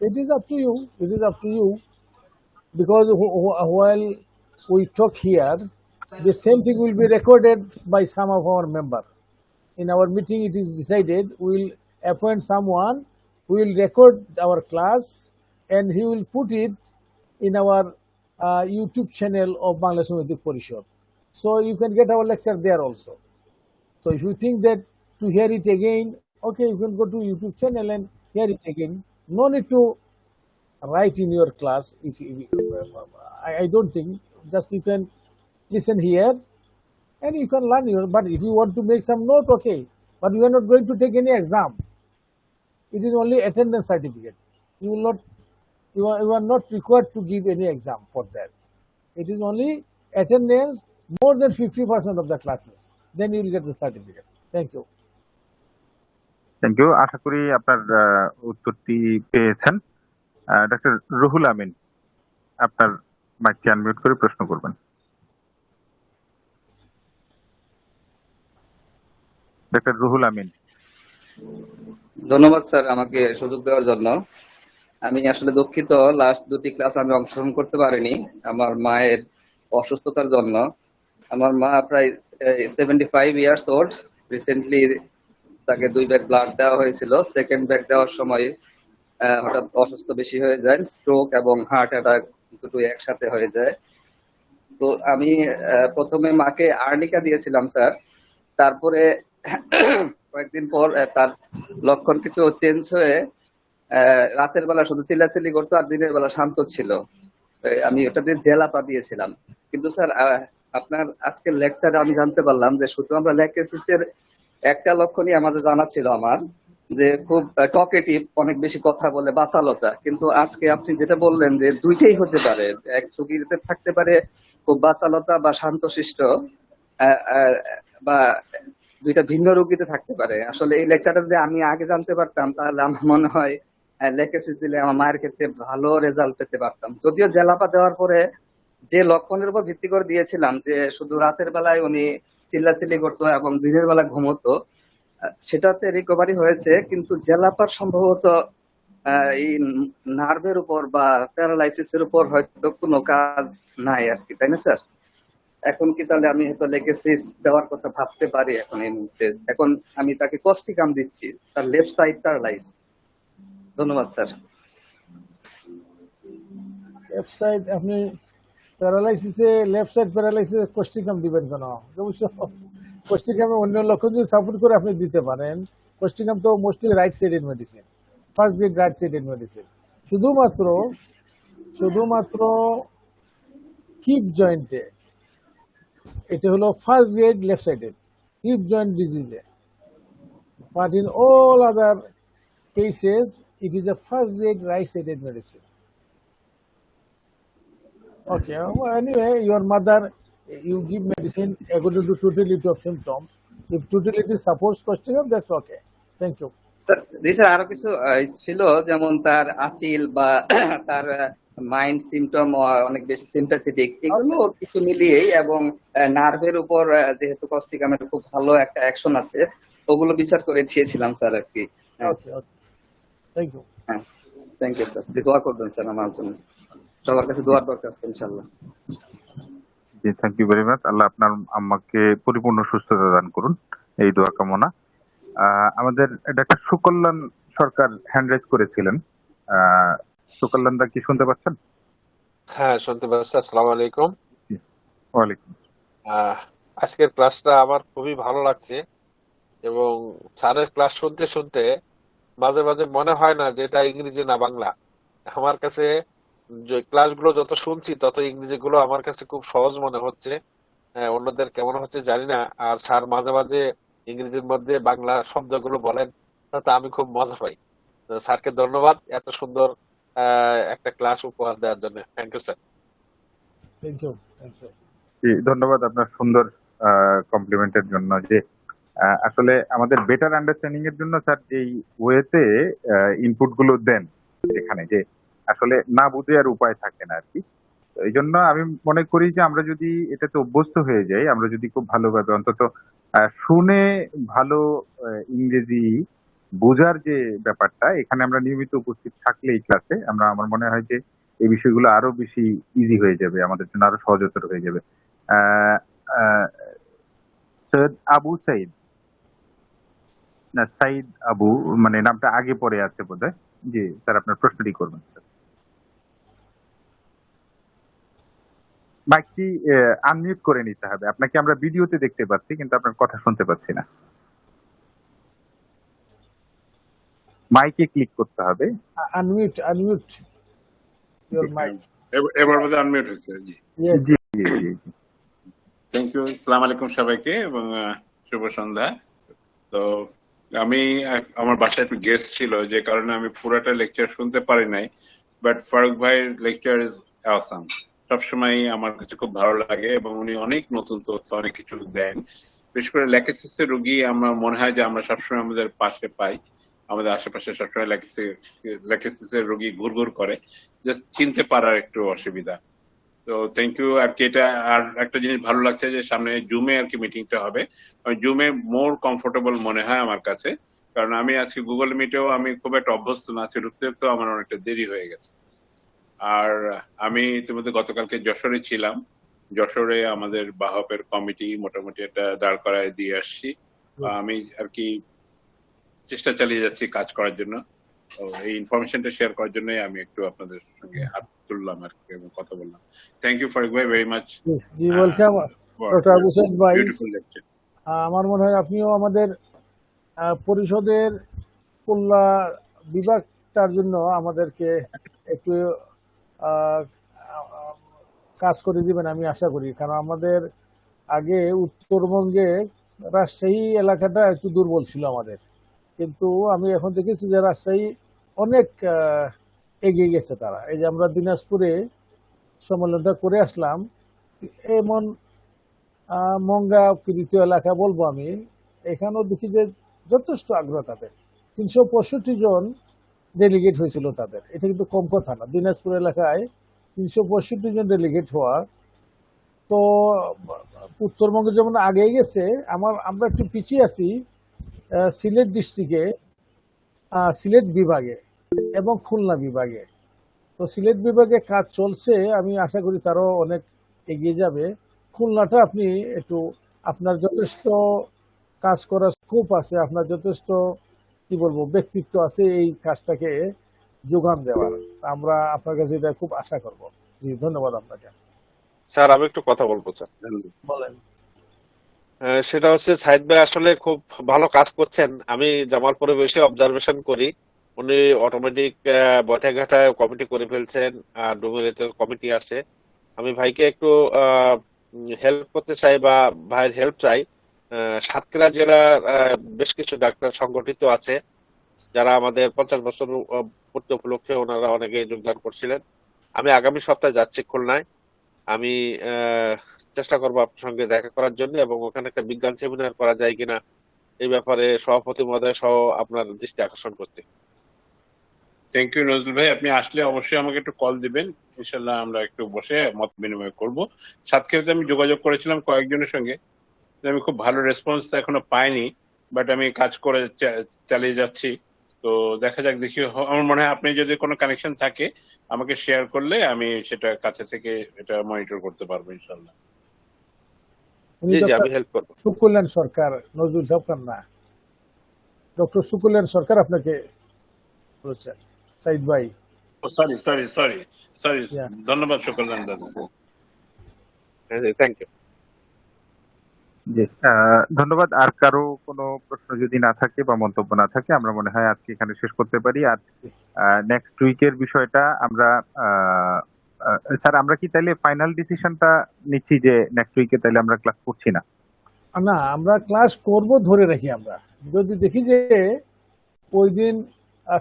It is up to you. It is up to you, because while we talk here, the same thing will be recorded by some of our members. In our meeting, it is decided we will appoint someone who will record our class, and he will put it in our YouTube channel of Bangladesh Homeopathic Parishad. So you can get our lecture there also. So if you think that to hear it again, okay, you can go to YouTube channel and hear it again. No need to write in your class. I don't think, just you can listen here and you can learn your, but if you want to make some note, okay, but you are not going to take any exam. It is only attendance certificate. You will not, you are not required to give any exam for that. It is only attendance more than 50% of the classes. Then you will get the certificate. Thank you. Thank you. আশা করি আপনার উত্তরটি পেয়েছেন। Doctor Ruhul Amin, আপনার মাইকটি unmute করে প্রশ্ন করবেন। Doctor Ruhul Amin. ধন্যবাদ স্যার আমাকে সুযোগ দেওয়ার জন্য। আমি আসলে দুঃখিত, লাস্ট দুটি ক্লাস আমি অংশগ্রহণ করতে পারিনি আমার মায়ের অসুস্থতার জন্য। আমার মা প্রায় 75 ইয়ার্স ওল্ড। রিসেন্টলি তাকে 2 ব্যাগ ব্লাড দেওয়া হয়েছিল। সেকেন্ড ব্যাগ দেওয়ার সময় হঠাৎ অসুস্থ বেশি হয়ে যায়, স্ট্রোক এবং হার্ট অ্যাটাক দুটোই একসাথে হয়ে যায়। তো আমি প্রথমে মাকে আর্নিকা দিয়েছিলাম স্যার, তারপরে কয়েকদিন পর তার লক্ষণ কিছু চেঞ্জ হয়ে রাতের বেলা শুধু চিল্লাচিল্লি করতো আর দিনের বেলা শান্ত ছিল। আমি ওটা দিয়ে জেলাপা দিয়েছিলাম। কিন্তু স্যার আপনার আজকের লেকচারে আমি জানতে পারলাম যে শুধু আমরা ল্যাকেসিসের একটা লক্ষণই আমাদের জানা ছিল আমার, যে খুব টকেটিভ, অনেক বেশি কথা বলে, বাচালতা। কিন্তু আজকে আপনি যেটা বললেন যে দুইটাই হতে পারে, এক রোগীতে থাকতে পারে খুব বাচালতা বা শান্তশিষ্ট, বা দুইটা ভিন্ন রোগীতে থাকতে পারে। আসলে এই লেকচারটা যদি আমি আগে জানতে পারতাম তাহলে আমার মনে হয় লেকেসিস দিলে আমার মায়ের ক্ষেত্রে ভালো রেজাল্ট পেতে পারতাম। যদিও জেলাপা দেওয়ার পরে যে লক্ষণের উপর ভিত্তি করে দিয়েছিলাম যে শুধু রাতের বেলায় উনি চিল্লাচিল্লি করতো এবং দিনের বেলা ঘুমোতো, সেটাতে রিকভারি হয়েছে। কিন্তু জেলাপার সম্ভবত এই নার্ভের উপর বা প্যারালাইসিসের উপর হয়তো কোনো কাজ নাই আর কি, তাই না স্যার? এখন কি তাহলে আমি হয়তো লেকেসিস দেওয়ার কথা ভাবতে পারি এখন এই মুহূর্তে? এখন আমি তাকে কস্টিকাম দিচ্ছি, তার লেফট সাইড প্যারালাইজ। ধন্যবাদ স্যার। লেফট সাইড আপনি প্যারালাইসিসে, লেফট সাইড প্যারালাইসিসে কস্টিকাম দিবেন কেন? অবশ্য কস্টিকামে অন্য লক্ষণ যদি সাপোর্ট করে আপনি দিতে পারেন। কস্টিকাম তো mostly right sided medicine, first grade right sided medicine. শুধুমাত্র হিপ জয়েন্টে এটা হলো first grade left sided hip joint ডিজিজে। but in all other cases, it is a first-grade rice-aided medicine. Okay. Well, anyway, your mother, you give medicine according to totality of symptoms. If totality supports costing up, that's okay. Thank you. G sir, আরো কিছু ছিল, যেমন তার আঁচিল বা তার mind symptom অনেক বেশি sympathetic, এগুলো কিছু মিলিয়েই, এবং নার্ভের উপর যেহেতু কস্টিকামের খুব ভালো একটা অ্যাকশন আছে, ওগুলো বিচার করে দিয়েছিলাম স্যার আর কি। Okay. Okay. Thank you. হ্যাঁ, থ্যাংক ইউ স্যার। দোয়া করবেন স্যার আমার জন্য, সবার কাছে দোয়ার দরকার আছে ইনশাআল্লাহ। জি, থ্যাংক ইউ ভেরি মাচ। আল্লাহ আপনার আম্মাকে পরিপূর্ণ সুস্থতা দান করুন, এই দোয়া কামনা। আমাদের ডাক্তার সুকল্যাণ সরকার হ্যান্ড রাইজ করেছিলেন। সুকল্যাণ দা কি শুনতে পাচ্ছেন? হ্যাঁ, শুনতে পাচ্ছি। আসসালামু আলাইকুম। জি, ওয়ালাইকুম। আজকের ক্লাসটা আমার খুবই ভালো লাগছে, এবং স্যারের ক্লাস শুনতে শুনতে মাঝে মাঝে মনে হয় না যে এটা ইংরেজি না বাংলা। আমার কাছে যে ক্লাসগুলো যত শুনছি তত ইংরেজি গুলো আমার কাছে খুব সহজ মনে হচ্ছে। অন্যদের কেমন হচ্ছে জানি না। আর স্যার মাঝে মাঝে ইংরেজির মধ্যে বাংলা শব্দগুলো বলেন, তাতে আমি খুব মজা পাই। তো স্যারকে ধন্যবাদ এত সুন্দর একটা ক্লাস উপহার দেওয়ার জন্য। Thank you sir. Thank you. Thank you. জি, ধন্যবাদ আপনার সুন্দর কমপ্লিমেন্টের জন্য। যে আসলে আমাদের বেটার আন্ডারস্ট্যান্ডিং এর জন্য স্যার যেই ওয়েতে ইনপুট গুলো দেন, এখানে যে আসলে না বুঝে আর উপায় থাকে না আর কি। তো এই জন্য আমি মনে করি যে আমরা যদি এটাতে অভ্যস্ত হয়ে যাই, আমরা যদি খুব ভালোভাবে অন্তত শুনে ভালো ইংরেজি বোঝার যে ব্যাপারটা, এখানে আমরা নিয়মিত উপস্থিত থাকলে এই ক্লাসে আমার মনে হয় যে এই বিষয়গুলো আরো বেশি ইজি হয়ে যাবে, আমাদের জন্য আরো সহজতর হয়ে যাবে। আহ, আহ, সৈয়দ আবু সাইদ, না সাইদ আবু, মানে নামটা আগে পরে আছে বোধহয়। জি স্যার, আপনার প্রশ্নটি করবেন স্যার। মাইকটি আনমিউট করে নিতে হবে। আপনাকে আমরা ভিডিওতে দেখতে পাচ্ছি, কিন্তু আপনার কথা শুনতে পাচ্ছি না। মাইকে ক্লিক করতে হবে। Unmute your mic. এবার বোধহয় আনমিউট হয়েছে। জি, Yes. জি জি জি। Thank you. আসসালামু আলাইকুম সবাইকে, এবং শুভ সন্ধ্যা। তো আমি আমার বাসায় একটু গেস্ট ছিল, যে কারণে আমি পুরোটা লেকচার শুনতে পারি নাই, বাট ফারুক ভাইয়ের লেকচার ইজ অসাম। সবসময় আমার কাছে খুব ভালো লাগে, এবং উনি অনেক নতুন তথ্য অনেক কিছু দেন। বিশেষ করে ল্যাকেসিসের রোগী আমার মনে হয় যে আমরা সবসময় আমাদের পাশে পাই, আমাদের আশেপাশে সবসময় ল্যাকেসিসের রোগী ঘুরঘুর করে, জাস্ট চিনতে পারার একটু অসুবিধা। তো থ্যাংক ইউ। আর কি এটা আর একটা জিনিস ভালো লাগছে যে সামনে জুমে আর কি মিটিংটা হবে, জুমে মোর কমফোর্টেবল মনে হয় আমার কাছে, কারণ আমি আজকে গুগল মিটেও আমি খুব একটা অভ্যস্ত না, ঢুকতে তো আমার অনেকটা দেরি হয়ে গেছে। আর আমি ইতিমধ্যে গতকালকে যশোরে ছিলাম, যশোরে আমাদের বাহপের কমিটি মোটামুটি একটা দাঁড় করায় দিয়ে আসছি। আমি আর কি চেষ্টা চালিয়ে যাচ্ছি কাজ করার জন্য। তো এই ইনফরমেশনটা শেয়ার করার জন্যই আমি একটু আপনাদের সঙ্গে হাত তুললাম আর কি, এবং কথা বললাম। থ্যাংক ইউ ফারুক ভাই ভেরি মাচ। জি, ওয়েলকাম ডক্টর আবু সাইদ ভাই। Beautiful lecture. আমার মনে হয় আপনিও আমাদের পরিষদের খুলনা বিভাগটার জন্য আমাদেরকে একটু কাজ করে দিবেন আমি আশা করি, কারণ আমাদের আগে উত্তরবঙ্গে রাজশাহী এলাকাটা একটু দুর্বল ছিল আমাদের, কিন্তু আমি এখন দেখেছি যে রাজশাহী অনেক এগিয়ে গেছে তারা। এই যে আমরা দিনাজপুরে সম্মেলনটা করে আসলাম, এমন মঙ্গা পীড়িত এলাকা বলবো আমি, এখানেও দেখি যে যথেষ্ট আগ্রহ তাদের। 365 জন ডেলিগেট হয়েছিল তাদের, এটা কিন্তু কম কথা না। দিনাজপুর এলাকায় 365 জন ডেলিগেট হওয়া, তো উত্তরবঙ্গে যেমন আগে গেছে, আমরা একটু পিছিয়ে আছি সিলেট ডিস্ট্রিক্টে, সিলেট বিভাগে এবং খুলনা বিভাগে। তো সিলেট বিভাগে কাজ চলছে, আমি আশা করি তারাও অনেক এগিয়ে যাবে। খুলনাটা আপনি একটু, আপনার যথেষ্ট কাজ করার স্কোপ আছে, আপনার যথেষ্ট কি বলবো ব্যক্তিত্ব আছে এই কাজটাকে যোগান দেওয়ার। আমরা আপনার কাছে এটা খুব আশা করব। জি, ধন্যবাদ আপনাকে। স্যার আমি একটু কথা বলবো স্যার। বলেন। সেটা হচ্ছে সাইদ ভাই আসলে খুব ভালো কাজ করছেন। আমি জামালপুরে বেশি অবজারভেশন করি, উনি অটোমেটিক বৈঠাঘাটায় কমিটি করে ফেলছেন, আর ডুমুরিয়াতে কমিটি আছে। আমি ভাইকে একটু হেল্প করতে চাই বা ভাইয়ের হেল্প চাই। সাতক্ষীরা জেলার বেশ কিছু ডাক্তার সংগঠিত আছে, যারা আমাদের 50 বছর পূর্তি উপলক্ষে ওনারা অনেকে যোগদান করছিলেন। আমি আগামী সপ্তাহে যাচ্ছি খুলনায়। আমি চেষ্টা করবো আপনার সঙ্গে দেখা করার জন্য, এবং ওখানে একটা বিজ্ঞান সেমিনার করা যায় কিনা এই ব্যাপারে সভাপতি মহোদয় সহ আপনার দৃষ্টি আকর্ষণ করতে। থ্যাংক ইউ নজরুল ভাই, আপনি আসলে অবশ্যই আমাকে একটু কল দিবেন, ইনশাল্লাহ আমরা একটু বসে মত বিনিময় করব। সাতক্ষীরাতে আমি যোগাযোগ করেছিলাম কয়েকজনের সঙ্গে, আমি খুব ভালো রেসপন্স এখনো পাইনি, বাট আমি কাজ করে চালিয়ে যাচ্ছি। তো দেখা যাক, দেখি, আমার মনে হয় আপনি যদি কোনো কানেকশন থাকে আমাকে শেয়ার করলে আমি সেটা কাছে থেকে এটা মনিটর করতে পারবো ইনশাল্লাহ। উনি জি জি, ডক্টর আমি হেল্প করবো। সুকল্যাণ সরকার, নজরুল সরকার না, ডক্টর সুকল্যাণ সরকার আপনাকে বলেছেন, সাইদ ভাই। Sorry sorry sorry sorry, Yeah. ধন্যবাদ সকলজন দাদা। Thank you. জি, ধন্যবাদ। আর কারো কোনো প্রশ্ন যদি না থাকে বা মন্তব্য না থাকে, আমরা মনে হয় আজকে এখানে শেষ করতে পারি। আর নেক্সট উইকের বিষয়টা আমরা স্যার, আমরা কি তাইলে ফাইনাল ডিসিশনটা নিচ্ছি যে নেক্সট উইকে তাইলে আমরা ক্লাস করছি না? না, আমরা ক্লাস করব ধরে রাখি। আমরা যদি দেখি যে ওই দিন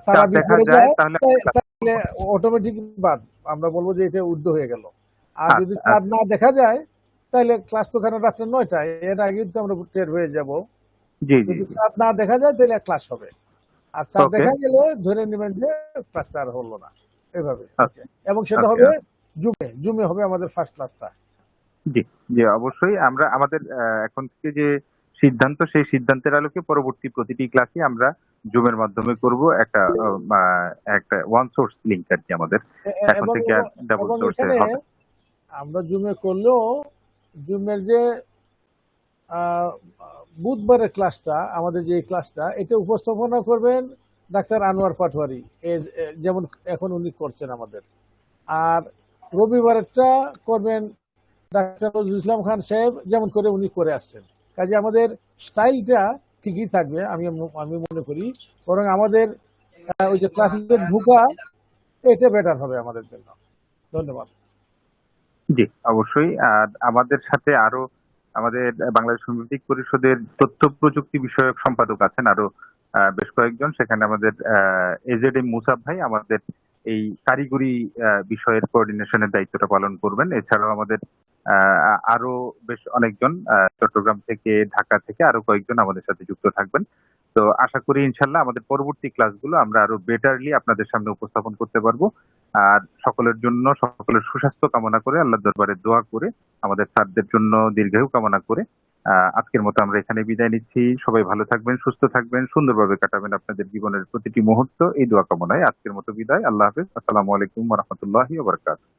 তারা চাপ দেখা বিপরে যায় যায়, তাহলে তাহলে অটোমেটিক বাদ, আমরা বলবো যে এটা ঊর্ধ্ব হয়ে গেল। আর আচ্ছা, যদি চাঁদ না দেখা যায় তাহলে ক্লাস তো কেন রাত্রে 9টায়, এর আগে তো আমরা টের হয়ে যাব। জি জি যদি জি, চাঁদ না দেখা যায় তাহলে ক্লাস হবে, আর চাঁদ ওকে দেখা গেলে ধরে নেবেন যে ক্লাসটা আর হলো না, এভাবে। ওকে এবং সেটা ওকে হবে জুমে হবে আমাদের ফার্স্ট ক্লাসটা। জি জি, অবশ্যই। আমরা আমাদের এখন থেকে যে সিদ্ধান্ত, সেই সিদ্ধান্তের আলোকে পরবর্তী প্রতিটি ক্লাসে আমরা জুমের মাধ্যমে করব। একটা ওয়ান সোর্স লিংক আর কি আমাদের এখন এবং থেকে ডাবল এবং সোর্সে এখানে হবে। আমরা জুমে করলেও জুমের যে আহ, বুধবারের ক্লাসটা, আমাদের যে ক্লাসটা, এটা উপস্থাপনা করবেন ডাক্তার আনোয়ার পাটোয়ারি, যেমন এখন উনি করছেন আমাদের। আর রবিবারেরটা করবেন ডাক্তার নজরুল ইসলাম খান সাহেব, যেমন করে উনি করে আসছেন। কাজে আমাদের স্টাইলটা ঠিকই থাকবে, আমি মনে করি। বরং আমাদের ওই যে ক্লাসে ঢুকা, এটা বেটার হবে আমাদের জন্য। ধন্যবাদ। জি, অবশ্যই। আর আমাদের সাথে আরো আমাদের বাংলাদেশ হোমিওপ্যাথিক পরিষদের তথ্য প্রযুক্তি বিষয়ক সম্পাদক আছেন আরো বেশ কয়েকজন। সেখানে আমাদের এজেড মুসাব ভাই আমাদের এই কারিগরি বিষয়ের কোঅর্ডিনেশনের দায়িত্বটা পালন করবেন। এছাড়াও আমাদের আরো বেশ অনেকজন চট্টগ্রাম থেকে, ঢাকা থেকে আরো কয়েকজন আমাদের সাথে যুক্ত থাকবেন। তো আশা করি ইনশাল্লাহ আমাদের পরবর্তী ক্লাসগুলো আমরা আরো বেটারলি আপনাদের সামনে উপস্থাপন করতে পারবো। আর সকলের জন্য সকলের সুস্বাস্থ্য কামনা করে, আল্লাহর দরবারে দোয়া করে, আমাদের স্যারদের জন্য দীর্ঘায়ু কামনা করে আজকের মতো আমরা এখানে বিদায় নিচ্ছি। সবাই ভালো থাকবেন, সুস্থ থাকবেন, সুন্দরভাবে কাটাবেন আপনাদের জীবনের প্রতিটি মুহূর্ত, এই দোয়া কামনায় আজকের মতো বিদায়। আল্লাহ হাফেজ। আসসালামু আলাইকুম ওয়া রাহমাতুল্লাহি ওয়া বারাকাতুহু।